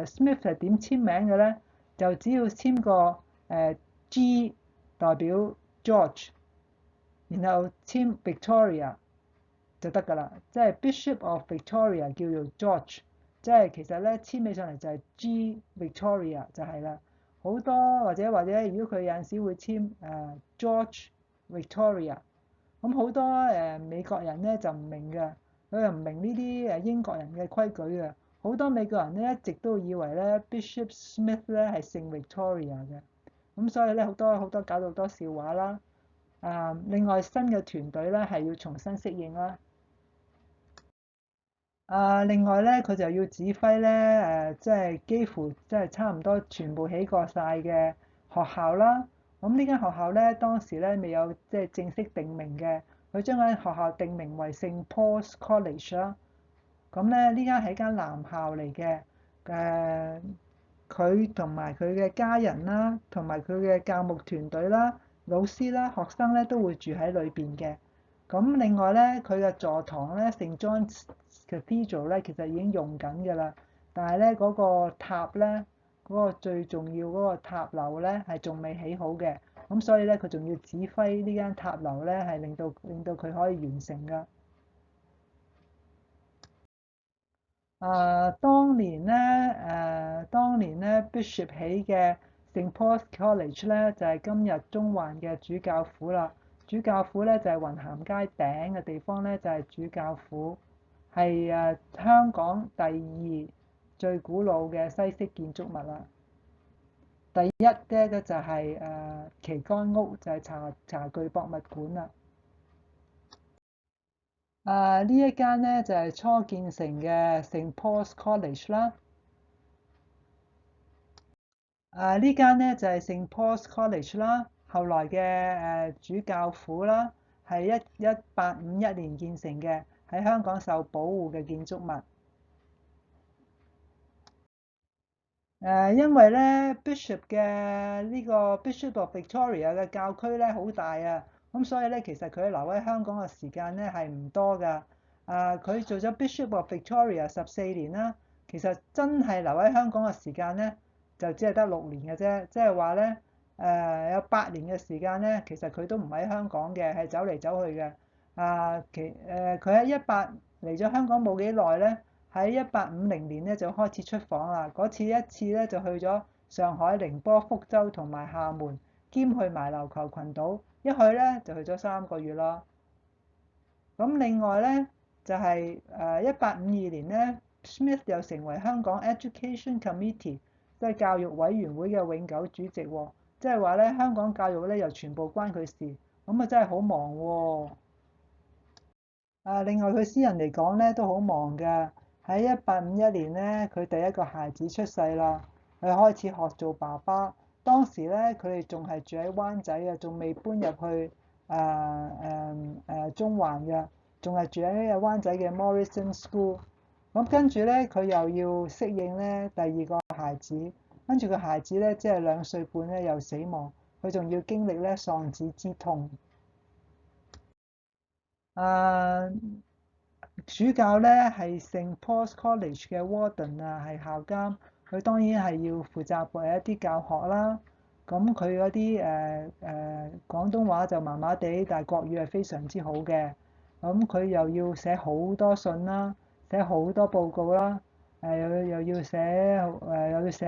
Speaker 1: Smith 係點簽名嘅咧？就只要簽個G 代表 George，然後簽 Victoria 就得㗎啦，即係 Bishop of Victoria 叫做 George。即係其實咧簽起上嚟就係 G Victoria 就係啦，好多或者如果佢有陣時會簽George Victoria，咁好多美國人咧就唔明嘅，佢又唔明呢啲英國人嘅規矩嘅，好多美國人咧一直都以為咧 Bishop Smith 咧係姓 Victoria 嘅，咁所以咧好多搞到好多笑話啦。另外新嘅團隊咧係要重新適應啦。另外咧，佢就要指揮咧，即係幾乎即係差唔多全部起過晒嘅學校啦。咁呢間學校咧，當時咧未有即係正式定名嘅，佢將間學校定名為聖 Paul's College 啦。咁咧呢間係間男校嚟嘅，佢同埋佢嘅家人啦，同埋佢嘅教牧團隊啦、老師啦、學生咧都會住喺裏邊嘅。咁另外咧，佢嘅座堂咧，聖 John's Cathedral 咧，其實已經用緊㗎啦。但係咧，嗰個塔咧，嗰個最重要嗰個塔樓咧，係仲未起好嘅。咁所以咧，佢仲要指揮呢間塔樓咧，係令到佢可以完成㗎。當年咧，Bishop 起嘅聖 Paul's College 咧，就係今日中環嘅主教府啦。主教府咧就係雲咸街頂嘅地方咧，就係主教府，係香港第二最古老嘅西式建築物啦。第一咧就係旗杆屋，就係茶具博物館啦。呢一間咧就係初建成嘅聖 Paul's College 啦。呢間咧就係聖 Paul's College 啦，後來嘅主教府啦，係1851年建成嘅，喺香港受保護嘅建築物。因為咧 Bishop 嘅呢個 Bishop of Victoria 嘅教區咧好大啊，咁所以咧其實佢留喺香港嘅時間咧係唔多㗎。佢做咗 Bishop of Victoria 14年啦，其實真係留喺香港嘅時間咧就只係得6年嘅啫，即係話咧有8年嘅時間咧，其實佢都唔喺香港嘅，係走嚟走去嘅。佢喺嚟咗香港冇幾耐咧。喺1850年咧就開始出訪啦，嗰次一次咧就去咗上海、寧波、福州同埋廈門，兼去埋琉球群島，一去咧就去咗3個月咯。咁另外咧就係1852年咧 ，Smith 又成為香港 Education Committee，即係教育委員會嘅永久主席喎，即係話咧香港教育咧又全部關佢事，咁啊真係好忙喎。另外佢私人嚟講咧都好忙㗎。喺1851年咧，佢第一個孩子出世啦，佢開始學做爸爸。當時咧，佢哋仲係住喺灣仔嘅，仲未搬入去中環嘅，仲係住喺灣仔嘅 Morrison School。咁跟住咧，佢又要適應咧第二個孩子，跟住個孩子咧即係2歲半咧又死亡，佢仲要經歷咧喪子之痛。啊、主教咧係聖 Paul's College 嘅 Warden 啊，係校監，佢當然係要負責一啲教學啦。咁佢嗰啲廣東話就麻麻地，但係國語係非常之好嘅。咁佢又要寫好多信啦，寫好多報告啦，又要又要寫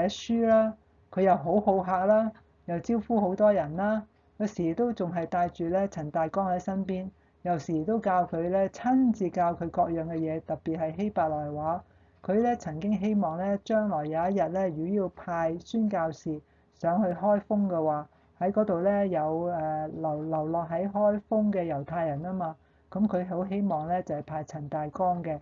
Speaker 1: 書啦。佢又好好客啦，又招呼好多人啦。有時都仲係帶住咧陳大光喺身邊，有時都教佢咧親自教佢各樣嘅嘢，特別係希伯來話。佢咧曾經希望咧將來有一日咧，如果要派宣教士上去開封嘅話，喺嗰度咧有流落喺開封嘅猶太人啊嘛，咁佢好希望咧就係派陳大光嘅。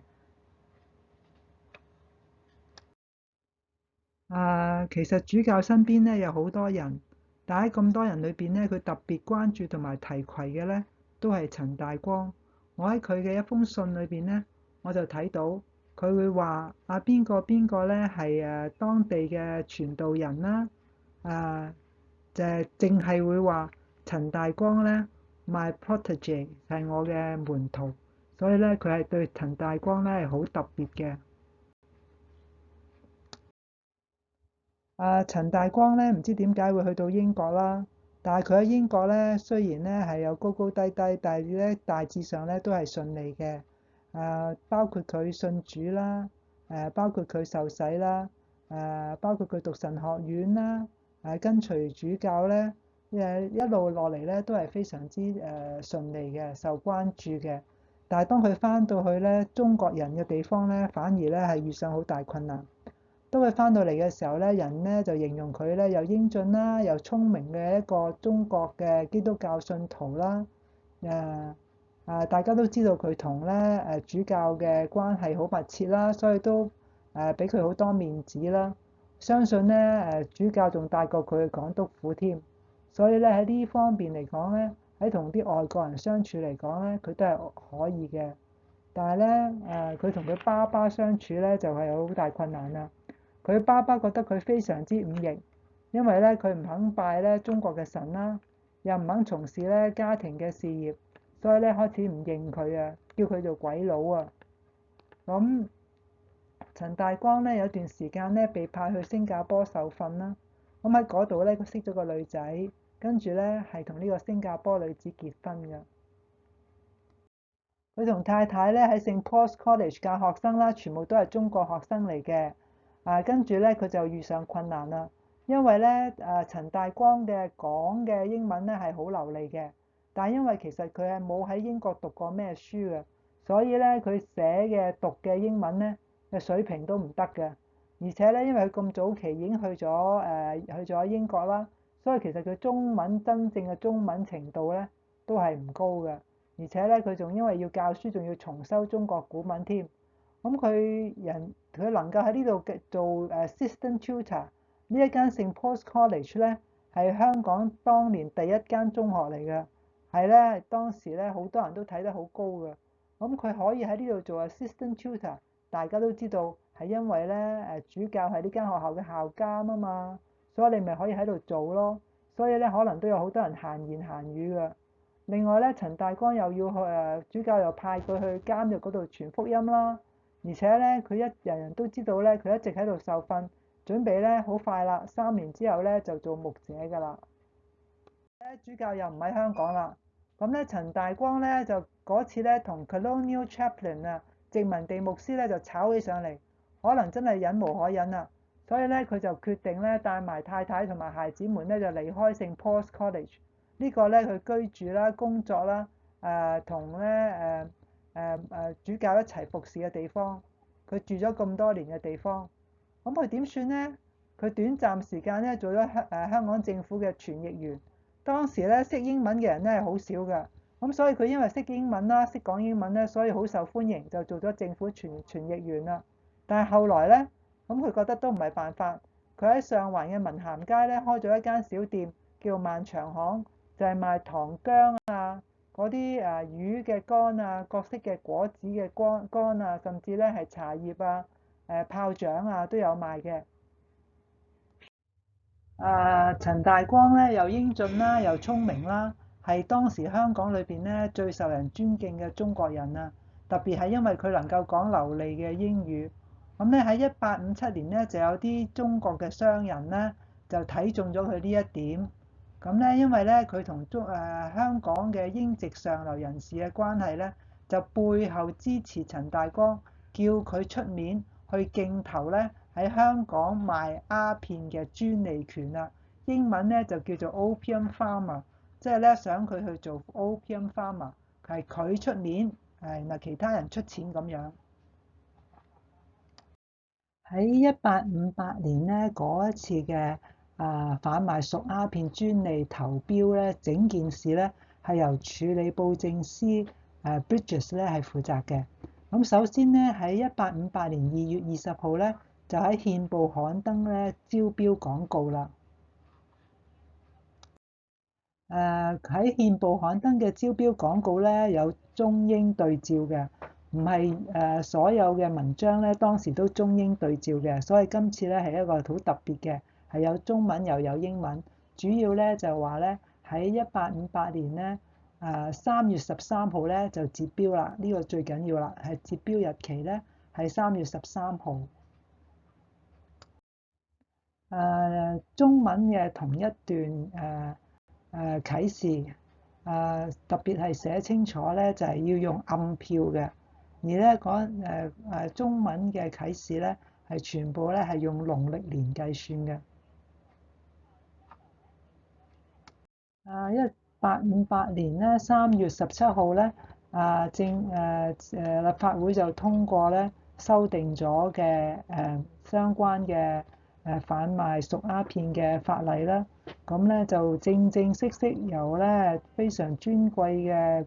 Speaker 1: 其實主教身邊咧有好多人，但喺咁多人裏邊咧，佢特別關注同埋提攜嘅咧，都係陳大光。我喺佢嘅一封信裏邊咧，我就睇到佢會話邊個邊個咧係當地嘅傳道人啦，就係淨係會話陳大光咧，my protege 係我嘅門徒，所以咧佢係對陳大光咧係好特別嘅。陳大光咧，唔知點解會去到英國啦。但係佢喺英國咧，雖然咧係有高高低低，但係咧大致上咧都係順利嘅。包括佢信主啦，包括佢受洗啦，包括佢讀神學院啦，跟隨主教咧，一路落嚟咧都係非常之順利嘅，受關注嘅。但係當佢返到去咧中國人嘅地方咧，反而咧係遇上好大困難。當佢翻到嚟嘅時候咧，人咧就形容佢咧又英俊啦，又聰明嘅一個中國嘅基督教信徒啦。大家都知道佢同咧主教嘅關係好密切啦，所以都俾佢好多面子啦。相信咧主教仲帶過佢去港督府添，所以咧喺呢方面嚟講咧，喺同啲外國人相處嚟講咧，佢都係可以嘅。但係咧佢同佢爸爸相處咧就係有好大困難啦。佢爸爸覺得佢非常之忤逆，因為咧佢唔肯拜咧中國嘅神啦，又唔肯從事咧家庭嘅事業，所以咧開始唔認佢啊，叫佢做鬼佬啊。咁陳大光咧有段時間咧被派去新加坡受訓啦，咁喺嗰度咧佢識咗個女仔，跟住咧係同呢個新加坡女子結婚㗎。佢同太太咧喺聖 Paul's College 教學生啦，全部都係中國學生嚟嘅。跟住咧佢就遇上困難啦，因為咧陳大光嘅講嘅英文咧係好流利嘅，但係因為其實佢係冇喺英國讀過咩書嘅，所以咧佢寫嘅讀嘅英文咧嘅水平都唔得嘅。而且咧因為佢咁早期已經去咗英國啦，所以其實佢中文真正嘅中文程度咧都係唔高嘅。而且咧佢仲因為要教書，仲要重修中國古文添。咁佢能夠喺呢度做assistant tutor，呢一間聖 Paul's College 咧係香港當年第一間中學嚟嘅，係咧當時咧好多人都睇得好高嘅。咁佢可以喺呢度做 assistant tutor，大家都知道係因為咧主教係呢間學校嘅校監啊嘛，所以你咪可以喺度做咯。所以咧可能都有好多人閒言閒語嘅。另外咧，陳大光又要去主教又派佢去監獄嗰度傳福音啦。而且咧，人人都知道咧，佢一直喺度受訓，準備咧好快啦，3年之後咧就做牧者㗎啦。主教又唔喺香港啦，咁咧陳大光咧就嗰次咧同 Colonial Chaplain 殖民地牧師咧就吵起上嚟，可能真係忍無可忍啦，所以咧佢就決定咧帶埋太太同埋孩子們咧就離開聖 Paul's College。呢個咧佢居住啦、工作啦、同咧主教一齊服侍嘅地方，佢住咗咁多年嘅地方，咁佢點算呢？佢短暫時間咧做咗香港政府嘅傳譯員。當時咧識英文嘅人咧係好少㗎，咁所以佢因為識英文啦、識講英文咧，所以好受歡迎，就做咗政府傳譯員啦。但係後來咧，咁佢覺得都唔係辦法，佢喺上環嘅文咸街咧開咗一間小店，叫萬長行，就係賣糖漿啊、嗰啲魚嘅乾啊、各式嘅果子嘅乾啊，甚至咧係茶葉啊、炮仗啊都有賣嘅。陳大光咧又英俊啦，又聰明啦，係當時香港裏邊咧最受人尊敬嘅中國人啊！特別係因為佢能夠講流利嘅英語。咁咧喺1857年咧就有啲中國嘅商人咧就睇中咗佢呢一點。咁咧，因為咧佢同香港嘅英籍上流人士嘅關係咧，就背後支持陳大光，叫佢出面去競投咧喺香港賣鴉片嘅專利權啦。英文咧就叫做 Opium Farmer，即係咧想佢去做 Opium Farmer，係佢出面，嗱其他人出錢咁樣。喺1858年咧嗰一次嘅販賣熟鴉片專利投標咧，整件事咧係由處理布政司Bridges 咧係負責嘅。咁首先咧喺1858年2月20號咧就喺憲報刊登咧招標廣告啦。喺憲報刊登嘅招標廣告咧有中英對照嘅，唔係所有嘅文章咧當時都中英對照嘅，所以今次咧係一個好特別嘅，係有中文又有英文。主要咧就話咧喺1858年咧3月13號咧就截標啦，呢個最緊要啦，係截標日期咧係3月13號。中文嘅同一段啟示，特別係寫清楚咧，就係要用暗票嘅。而咧中文嘅啟示咧，係全部咧係用農曆年計算嘅。1858年咧3月17號咧，立法會就通過咧修訂咗嘅相關嘅販賣熟鴉片嘅法例啦。咁咧就正式由咧非常尊貴嘅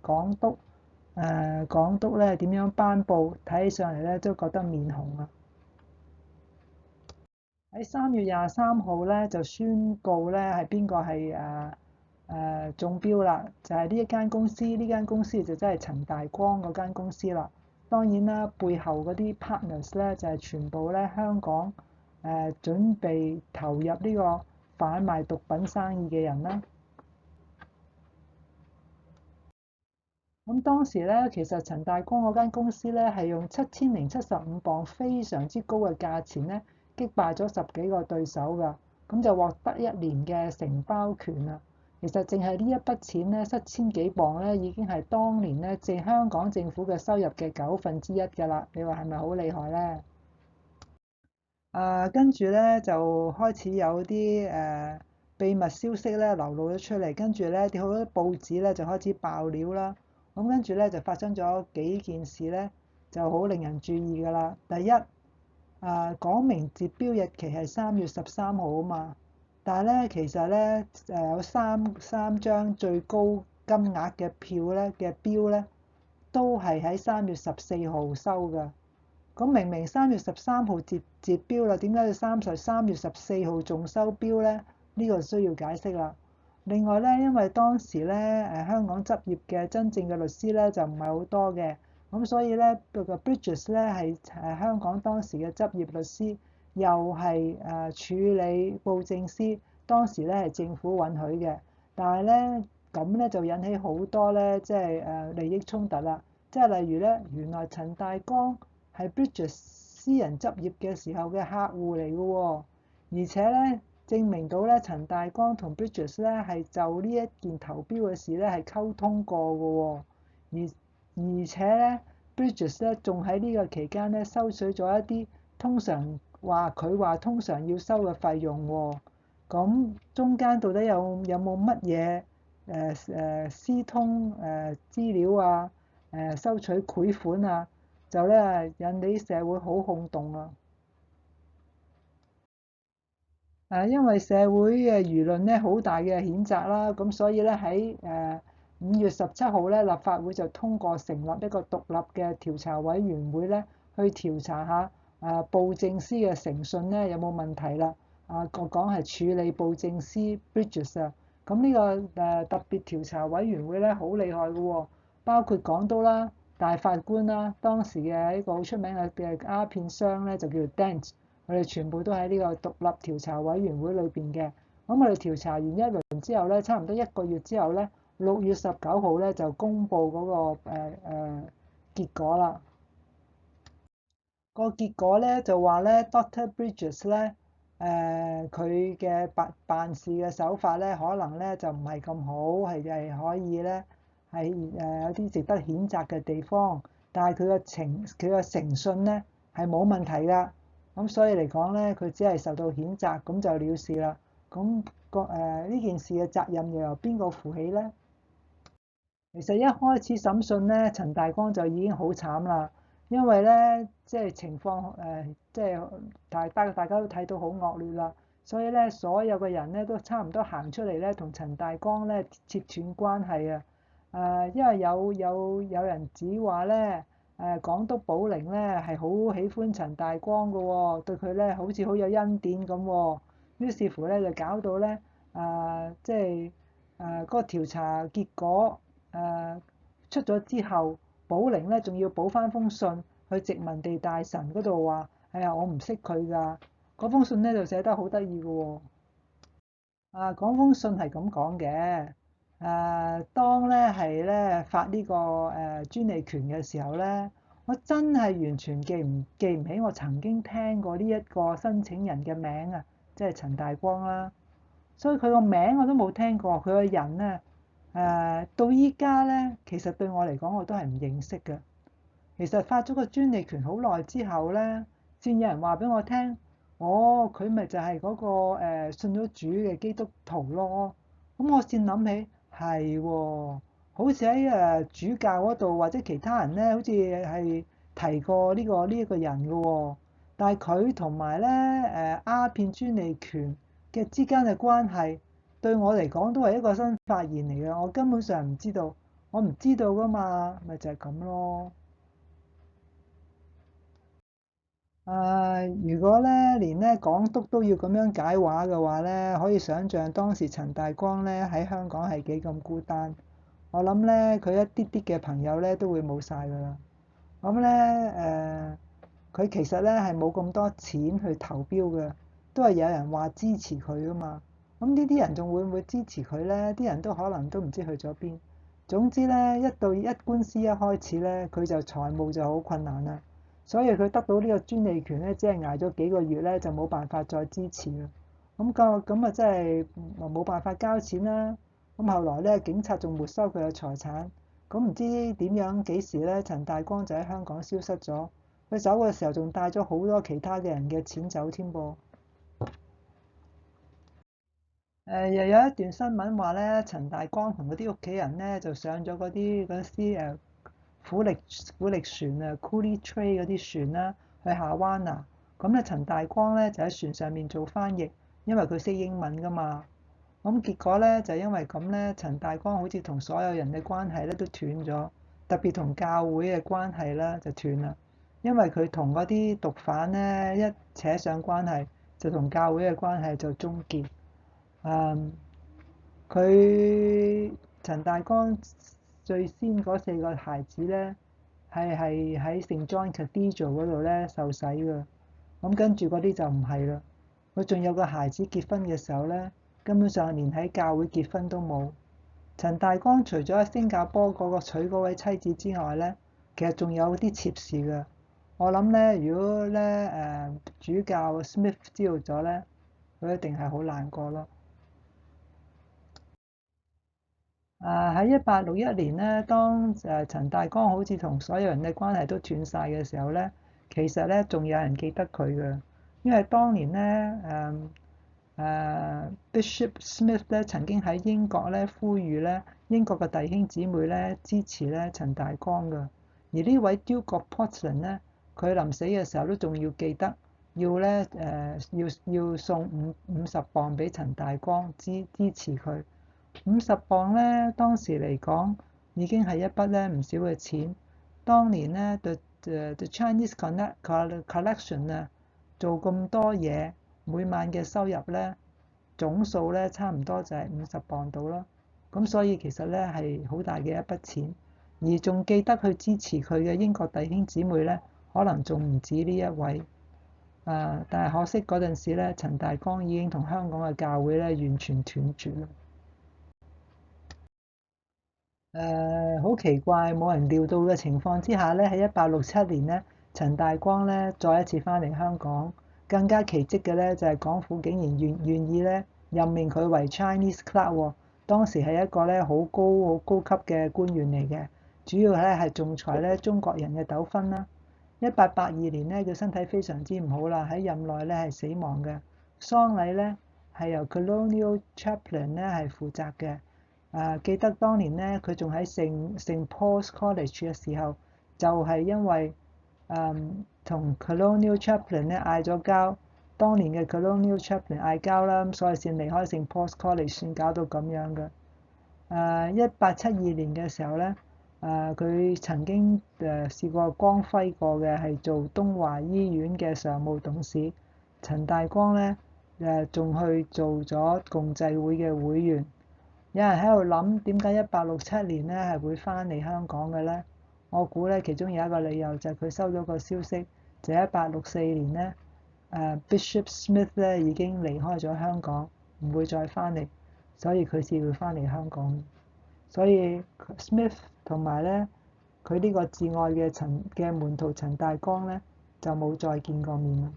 Speaker 1: 港督咧點樣頒布，睇起上嚟咧都覺得面紅啊！喺3月23號咧就宣告咧係邊個係中標啦，就係呢一間公司，呢間公司就真係陳大光嗰間公司啦。當然啦，背後嗰啲 partners 咧就係全部咧香港準備投入呢個販賣毒品生意嘅人啦。咁當時咧，其實陳大光嗰間公司咧係用7075磅非常之高嘅價錢咧擊敗咗10幾個對手㗎，咁就獲得1年嘅承包權啦。其實淨係呢一筆錢咧，7000幾磅咧，已經係當年咧香港政府嘅收入嘅1/9㗎啦。你話係咪好厲害咧？跟住咧就開始有啲秘密消息咧流露咗出嚟，跟住咧好多報紙咧就開始爆料啦。咁跟住咧就發生咗幾件事咧，就好令人注意㗎啦。第一，講明截標日期係3月13號啊嘛，但係咧其實咧有三張最高金額嘅票咧嘅標咧，都係喺3月14號收㗎。咁明明3月13號截標啦，點解要3月14號仲收標咧？呢個需要解釋啦。另外咧，因為當時咧香港執業嘅真正嘅律師咧就唔係好多嘅，咁所以咧個 Bridges 咧係香港當時嘅執業律師，又係處理布政司，當時咧係政府允許嘅，但係咧咁咧就引起好多咧即係利益衝突啦。即係例如咧，原來陳大光係 Bridges 私人執業嘅時候嘅客戶嚟嘅喎，而且咧證明到咧陳大光同 Bridges 咧係就呢一件投標嘅事咧係溝通過嘅喎，而且咧 Bridges 咧仲喺呢個期間咧收取咗一啲佢話通常要收嘅費用喎，咁中間到底有冇乜嘢私通資料啊，收取賄款啊？就咧引起社會好轟動啊！因為社會嘅輿論咧好大嘅譴責啦，咁所以咧喺5月17號咧，立法會就通過成立一個獨立嘅調查委員會咧，去調查下布政司嘅誠信咧有冇問題啦。講係處理布政司 Bridges 啊，咁呢個特別調查委員會咧好厲害嘅喎，包括港督啦、大法官啦，當時嘅一個好出名嘅鴉片商咧就叫做 Dent。我哋全部都喺呢個獨立調查委員會裏邊嘅。咁我哋調查完一輪之後咧，差唔多1個月之後咧，6月19號咧就公布嗰個結果啦。個結果咧就話咧，Dr. Bridges 咧佢嘅辦事嘅手法咧，可能咧就唔係咁好，係可以咧係有啲值得譴責嘅地方。但係佢嘅誠信咧係冇問題㗎。咁所以嚟講咧，佢只係受到譴責，咁就了事啦。咁呢件事嘅責任又由邊個負起咧？其實一開始審訊咧，陳大光就已經好慘啦，因為咧即係情況即係大家都睇到好惡劣啦，所以咧所有嘅人咧都差唔多行出嚟咧同陳大光咧切斷關係啊！因為有人指話咧港督寶玲咧係好喜歡陳大光嘅喎，對佢咧好似好有恩典咁喎，於是乎咧就搞到咧即係嗰個調查結果。出咗之後，寶玲咧仲要補翻封信去殖民地大臣嗰度話：哎呀，我唔識佢㗎。嗰封信咧就寫得好得意嘅喎。嗰封信係咁講嘅。當咧係咧發呢個專利權嘅時候咧，我真係完全記唔起我曾經聽過呢一個申請人嘅名啊，即係陳大光啦。所以佢個名我都冇聽過，佢個人咧到依家咧，其實對我嚟講我都係唔認識嘅。其實發咗個專利權好耐之後咧，先有人話俾我聽，哦，佢咪就係嗰個信咗主嘅基督徒咯。咁我先諗起係喎，好似喺主教嗰度或者其他人咧，好似係提過呢一個人嘅喎。但係佢同埋咧鴉片專利權嘅之間嘅關係，對我嚟講都係一個新發現嚟嘅，我根本上唔知道，我唔知道噶嘛，咪就係咁咯。如果咧連咧港督都要咁樣解話嘅話咧，可以想像當時陳大光咧喺香港係幾咁孤單。我諗咧佢一啲啲嘅朋友咧都會冇晒㗎啦。咁咧佢其實咧係冇咁多錢去投標嘅，都係有人話支持佢㗎嘛。咁呢啲人仲會唔會支持佢咧？啲人都可能都唔知去咗邊。總之咧，一官司一開始咧，佢就財務就好困難啦。所以佢得到呢個專利權咧，只係捱咗幾個月咧，就冇辦法再支持啦。咁啊，真係冇辦法交錢啦。咁後來咧，警察仲沒收佢嘅財產。咁唔知點樣幾時咧，陳大光就喺香港消失咗。佢走嘅時候仲帶咗好多其他嘅人嘅錢走添噃。又有一段新聞話咧，陳大光同嗰啲屋企人咧就上咗嗰啲苦力船啊，Coolie Trade 嗰啲船啦，去夏灣拿。咁咧，陳大光咧就喺船上面做翻譯，因為佢識英文噶嘛。咁結果咧就因為咁咧，陳大光好似同所有人嘅關係咧都斷咗，特別同教會嘅關係啦就斷啦。因為佢同嗰啲毒販咧一扯上關係，就同教會嘅關係就終結。佢陳大光最先嗰4個孩子咧，係喺聖 John Cathedral 嗰度咧受洗㗎。咁跟住嗰啲就唔係啦。佢仲有個孩子結婚嘅時候咧，根本上連喺教會結婚都冇。陳大光除咗喺新加坡嗰個娶嗰位妻子之外咧，其實仲有啲妾侍㗎。我諗咧，如果咧主教 Smith 知道咗咧，佢一定係好難過咯。喺1861年咧，當陳大光好似同所有人嘅關係都斷晒嘅時候咧，其實咧仲有人記得佢嘅，因為當年咧Bishop Smith 咧曾經喺英國咧呼籲咧英國嘅弟兄姊妹咧支持咧陳大光嘅，而呢位 Duke of Portland 咧，佢臨死嘅時候都仲要記得要咧要送50磅俾陳大光支持佢。50磅咧，當時嚟講已經係一筆咧唔少嘅錢。當年咧，the Chinese Collection 啊，做咁多嘢，每晚嘅收入咧總數咧差唔多就係50磅到啦。咁所以其實咧係好大嘅一筆錢，而仲記得去支持佢嘅英國弟兄姊妹咧，可能仲唔止呢一位。但係可惜嗰陣時咧，陳大光已經同香港嘅教會咧完全斷絕啦。好奇怪，冇人料到嘅情況之下咧，喺1867年咧，陳大光咧再一次翻嚟香港，更加奇蹟嘅咧就係港府竟然願意咧任命佢為 Chinese Clerk 喎。當時係一個咧好高級嘅官員嚟嘅，主要咧係仲裁咧中國人嘅糾紛啦。1882年咧，佢身體非常之唔好啦，喺任內咧係死亡嘅。喪禮咧係由 Colonial Chaplain 咧係負責嘅。記得當年咧，佢仲喺聖 Paul's College 嘅時候，就係因為同 Colonial Chaplain 咧嗌咗交，當年嘅 Colonial Chaplain 嗌交啦，咁所以先離開聖 Paul's College，先搞到咁樣嘅。1872年嘅時候咧，佢曾經試過光輝過嘅係做東華醫院嘅常務董事。陳大光咧仲去做咗共濟會嘅會員。有人喺度諗點解1867年咧係會翻嚟香港嘅咧？我估咧其中有一個理由就係佢收到個消息，就1864年咧Bishop Smith 咧已經離開咗香港，唔會再翻嚟，所以佢先會翻嚟香港。所以 Smith 同埋咧佢呢個至愛嘅門徒陳大光咧就冇再見過面啦。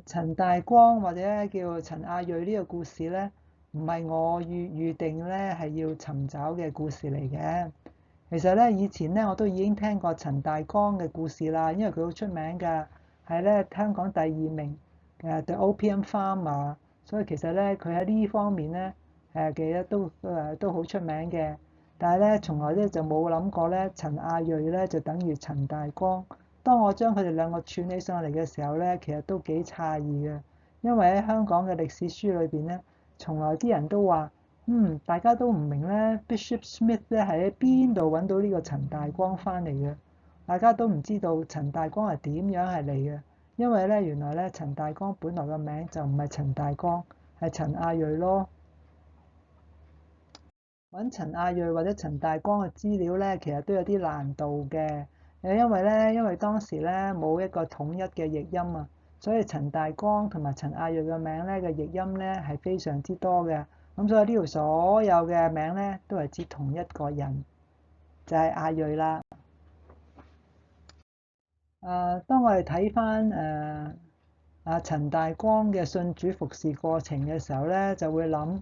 Speaker 1: 陳大光或者叫陳亞瑞呢個故事咧，唔係我預定咧係要尋找嘅故事嚟嘅。其實咧以前咧我都已經聽過陳大光嘅故事啦，因為佢好出名㗎，係咧香港第2名The Opium Farmer，所以其實咧佢喺呢方面咧記得都好出名嘅。但係咧從來咧就冇諗過咧陳亞瑞咧就等於陳大光。當我將佢哋兩個串起上嚟嘅時候咧，其實都幾詫異嘅，因為喺香港嘅歷史書裏邊咧，從來啲人都話，大家都唔明咧 Bishop Smith 咧係喺邊度揾到呢個陳大光翻嚟嘅，大家都唔知道陳大光係點樣係嚟嘅，因為咧原來咧陳大光本來個名就唔係陳大光，係陳亞瑞咯。揾陳亞瑞或者陳大光嘅資料咧，其實都有啲難度嘅。因為當時咧冇一個統一嘅譯音啊，所以陳大光同埋陳亞瑞嘅名咧嘅譯音咧係非常之多嘅。咁所以呢度所有嘅名咧都係指同一個人，就係亞瑞啦。當我哋睇翻陳大光嘅信主服侍過程嘅時候咧，就會諗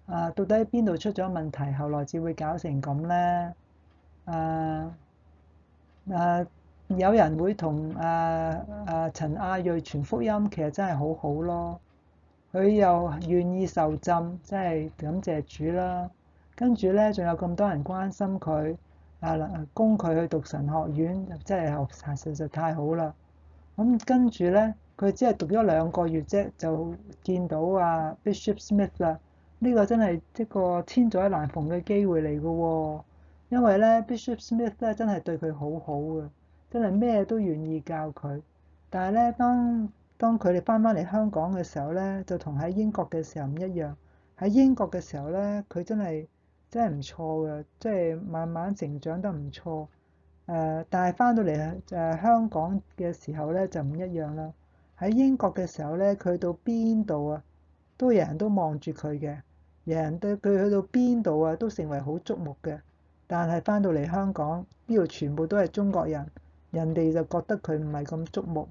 Speaker 1: 到底邊度出咗問題，後來至會搞成咁咧？有人會同陳亞瑞傳福音，其實真係好好咯。佢又願意受浸，真係感謝主啦。跟住咧，仲有咁多人關心佢，供佢去讀神學院，真係實在太好啦。咁跟住咧，佢只係讀咗2個月啫，就見到Bishop Smith 啦。呢個真係一個千載難逢嘅機會嚟嘅喎。因為咧 Bishop Smith 咧真係對佢好好嘅，真係咩都願意教佢。但係咧，當佢哋翻嚟香港嘅時候咧，就同喺英國嘅時候唔一樣。喺英國嘅時候咧，佢真係唔錯嘅，即係慢慢成長得唔錯。但係翻到嚟香港嘅時候咧就唔一樣啦。喺英國嘅時候咧，佢去到邊度都有人都望住佢嘅，人人對佢去到邊度都成為好矚目嘅。但係翻到嚟香港呢度全部都係中國人，人哋就覺得佢唔係咁矚目，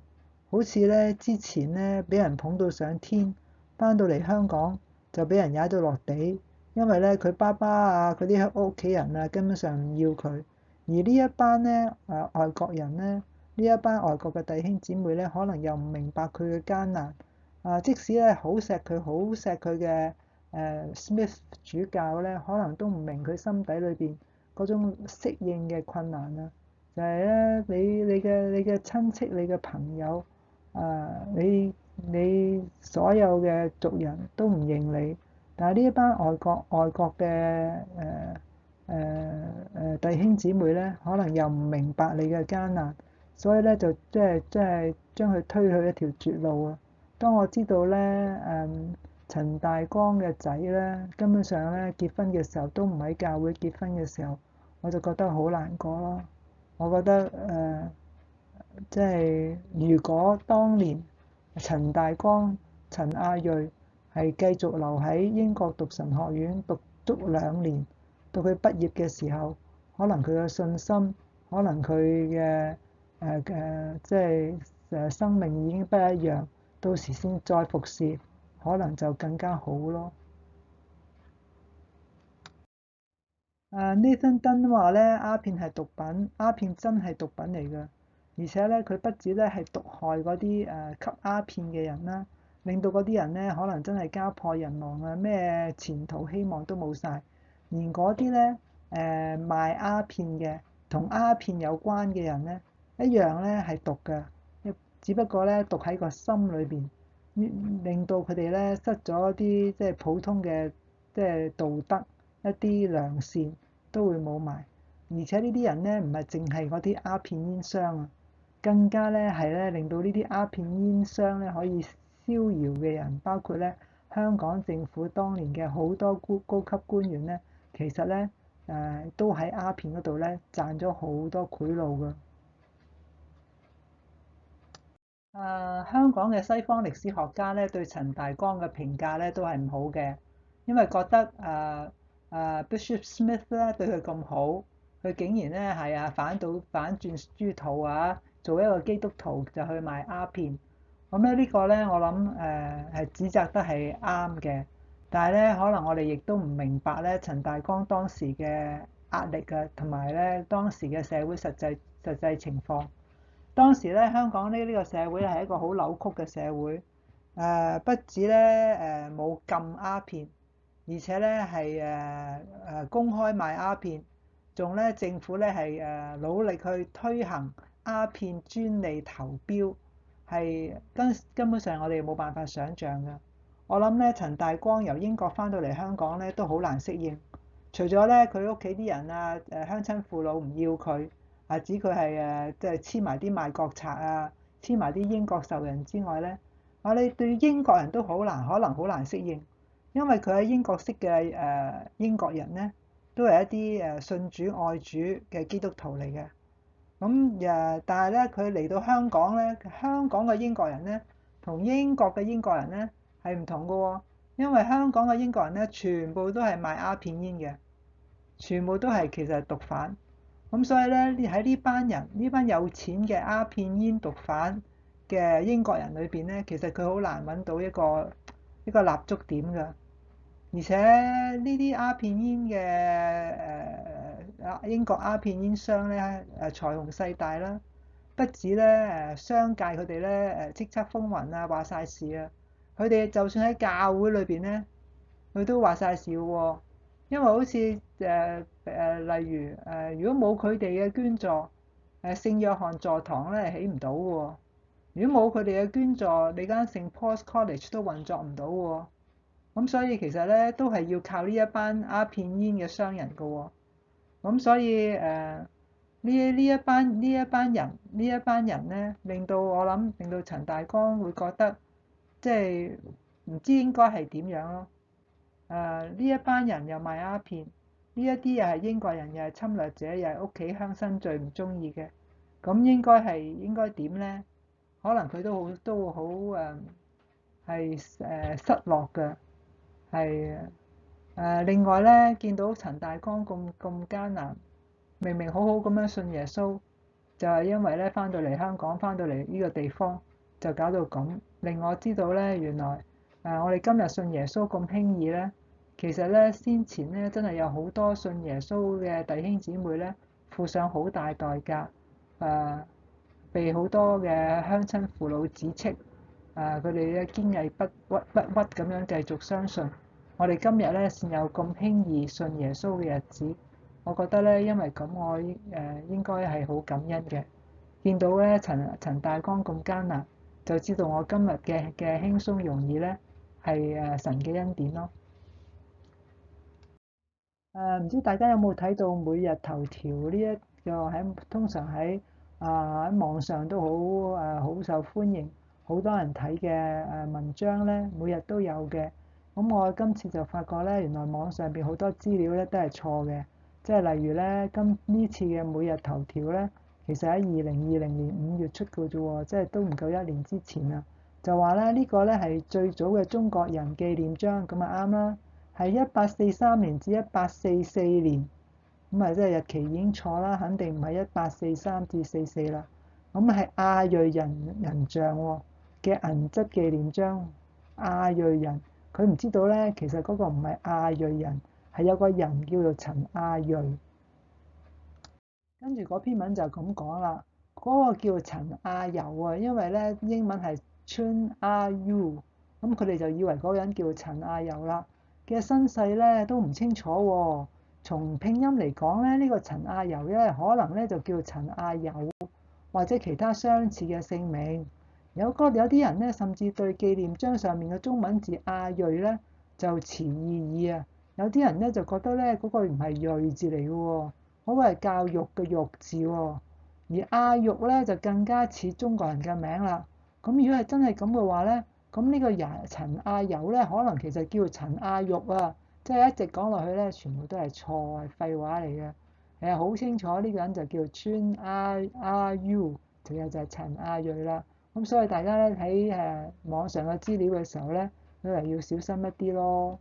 Speaker 1: 好似咧之前咧俾人捧到上天，翻到嚟香港就俾人踩到落地，因為咧佢爸爸佢啲屋企人根本上唔要佢。而呢一班咧外國人咧，呢一班外國嘅弟兄姊妹咧，可能又唔明白佢嘅艱難。即使咧好錫佢嘅Smith 主教咧，可能都唔明佢心底裏邊嗰種適應嘅困難啊。就係咧，你嘅親戚、你嘅朋友你所有嘅族人都唔認你，但係呢一班外國嘅弟兄姊妹咧，可能又唔明白你嘅艱難，所以咧就即係將佢推去一條絕路啊！當我知道咧陳大光嘅仔咧，根本上咧結婚嘅時候都唔喺教會結婚嘅時候，我就覺得好難過咯。我覺得即係如果當年陳大光、陳亞瑞係繼續留喺英國讀神學院讀足2年，到佢畢業嘅時候，可能佢嘅信心可能佢嘅即係生命已經不一樣，到時先再服侍，可能就更加好咯。Nathan Dunn 話咧，鴉片係毒品，鴉片真係毒品嚟㗎，而且咧佢不止咧係毒害嗰啲吸鴉片嘅人啦，令到嗰啲人咧可能真係家破人亡啊，咩前途希望都冇晒。連嗰啲咧賣鴉片嘅同鴉片有關嘅人咧，一樣咧係毒㗎，只不過咧毒喺個心裏邊，令到佢哋咧失咗啲即係普通嘅即係道德。一啲良善都會冇埋，而且呢啲人咧唔係淨係嗰啲鴉片煙商啊，更加咧係咧令到呢啲鴉片煙商咧可以逍遙嘅人，包括咧香港政府當年嘅好多高級官員咧，其實咧都喺鴉片嗰度咧賺咗好多賄賂㗎。香港嘅西方歷史學家咧對陳大光嘅評價咧都係唔好嘅，因為覺得Bishop Smith 咧對佢咁好，佢竟然咧係反轉豬肚啊，做一個基督徒就去賣鴉片。咁咧呢個咧我諗係指責得係啱嘅，但係咧可能我哋亦都唔明白咧陳大光當時嘅壓力啊，同埋咧當時嘅社會實際情況。當時咧，香港呢個社會係一個好扭曲嘅社會，不止咧冇禁鴉片，而且咧係公開賣鴉片，仲咧政府咧係努力去推行鴉片專利投標，係根本上我哋冇辦法想像㗎。我諗咧陳大光由英國返到嚟香港咧都好難適應，除咗咧佢屋企啲人啊鄉親父老唔要佢。指佢係即係黐埋啲賣國賊啊，黐埋啲英國仇人之外咧，你對英國人都可能好難適應，因為佢喺英國識嘅英國人咧，都係一啲信主愛主嘅基督徒嚟嘅。咁但係咧佢嚟到香港咧，香港嘅英國人咧，同英國嘅英國人咧係唔同㗎喎，因為香港嘅英國人咧全部都係賣鴉片煙嘅，全部都係其實係毒販。咁所以咧，喺呢班有錢嘅鴉片煙毒販嘅英國人裏邊咧，其實佢好難揾到一個立足點㗎。而且呢啲鴉片煙嘅英國鴉片煙商咧財雄勢大啦，不止咧商界佢哋咧叱咤風雲啊，話晒事啊。佢哋就算喺教會裏邊咧，佢都話晒事喎。因為好似例如如果冇佢哋嘅捐助，聖約翰座堂咧係起唔到喎。如果冇佢哋嘅捐助，你間聖 Paul's College 都運作唔到喎。咁所以其實咧都係要靠呢一班鴉片煙嘅商人㗎喎。咁所以呢一班人咧，令到陳大光會覺得即係唔知應該係點樣咯。呢一班人又賣鴉片，呢一啲又係英國人，又係侵略者，又係屋企鄉紳最唔中意嘅，咁應該點呢？可能佢都好係失落嘅，係另外咧，見到陳大光咁艱難，明明好好咁樣信耶穌，就係因為咧翻到嚟香港，翻到嚟呢個地方就搞到咁，令我知道咧原來我哋今日信耶穌咁輕易咧。其實咧，先前咧真係有好多信耶穌嘅弟兄姊妹咧，付上好大代價，被好多嘅鄉親父老指斥，佢哋咧堅毅不屈咁樣繼續相信。我哋今日咧先有咁輕易信耶穌嘅日子，我覺得咧，因為咁我應該係好感恩嘅。見到咧陳大光咁艱難，就知道我今日嘅輕鬆容易咧係神嘅恩典咯。唔知大家有冇睇到每日頭條呢一個通常喺網上都好受歡迎，好多人睇嘅文章咧，每日都有嘅。咁我今次就發覺咧，原來網上邊好多資料咧都係錯嘅，即係例如咧呢次嘅每日頭條咧，其實喺2020年5月出嘅啫喎，即係都唔夠1年之前啊，就話咧呢個咧係最早嘅中國人紀念章，咁啊啱啦。係1843年至1844年咁啊即係日期已經錯啦，肯定唔係1843至44啦。咁係亞裔人像喎嘅銀質紀念章，亞裔人佢唔知道咧，其實嗰個唔係亞裔人，係有個人叫做陳亞裔。跟住嗰篇文就咁講啦，嗰個叫陳亞游啊，因為咧英文係 Chun A-yu，咁佢哋就以為嗰個人叫陳亞游啦。嘅身世咧都唔清楚喎。從拼音嚟講咧，呢個陳亞游咧可能咧就叫陳亞友，或者其他相似嘅姓名。有啲人咧，甚至對紀念章上面嘅中文字亞裔咧就持異議啊。有啲人咧就覺得咧嗰個唔係裔字嚟嘅喎。嗰個係教育嘅育字喎，而亞育咧就更加似中國人嘅名啦。咁如果係真係咁嘅話咧，咁呢個人陳亞友咧，可能其實叫陳亞育啊，即係一直講落去咧，全部都係錯，係廢話嚟嘅。係好清楚呢個人就叫川亞優，仲有就係陳亞裔啦。咁所以大家咧喺網上嘅資料嘅時候咧，都係要小心一啲咯。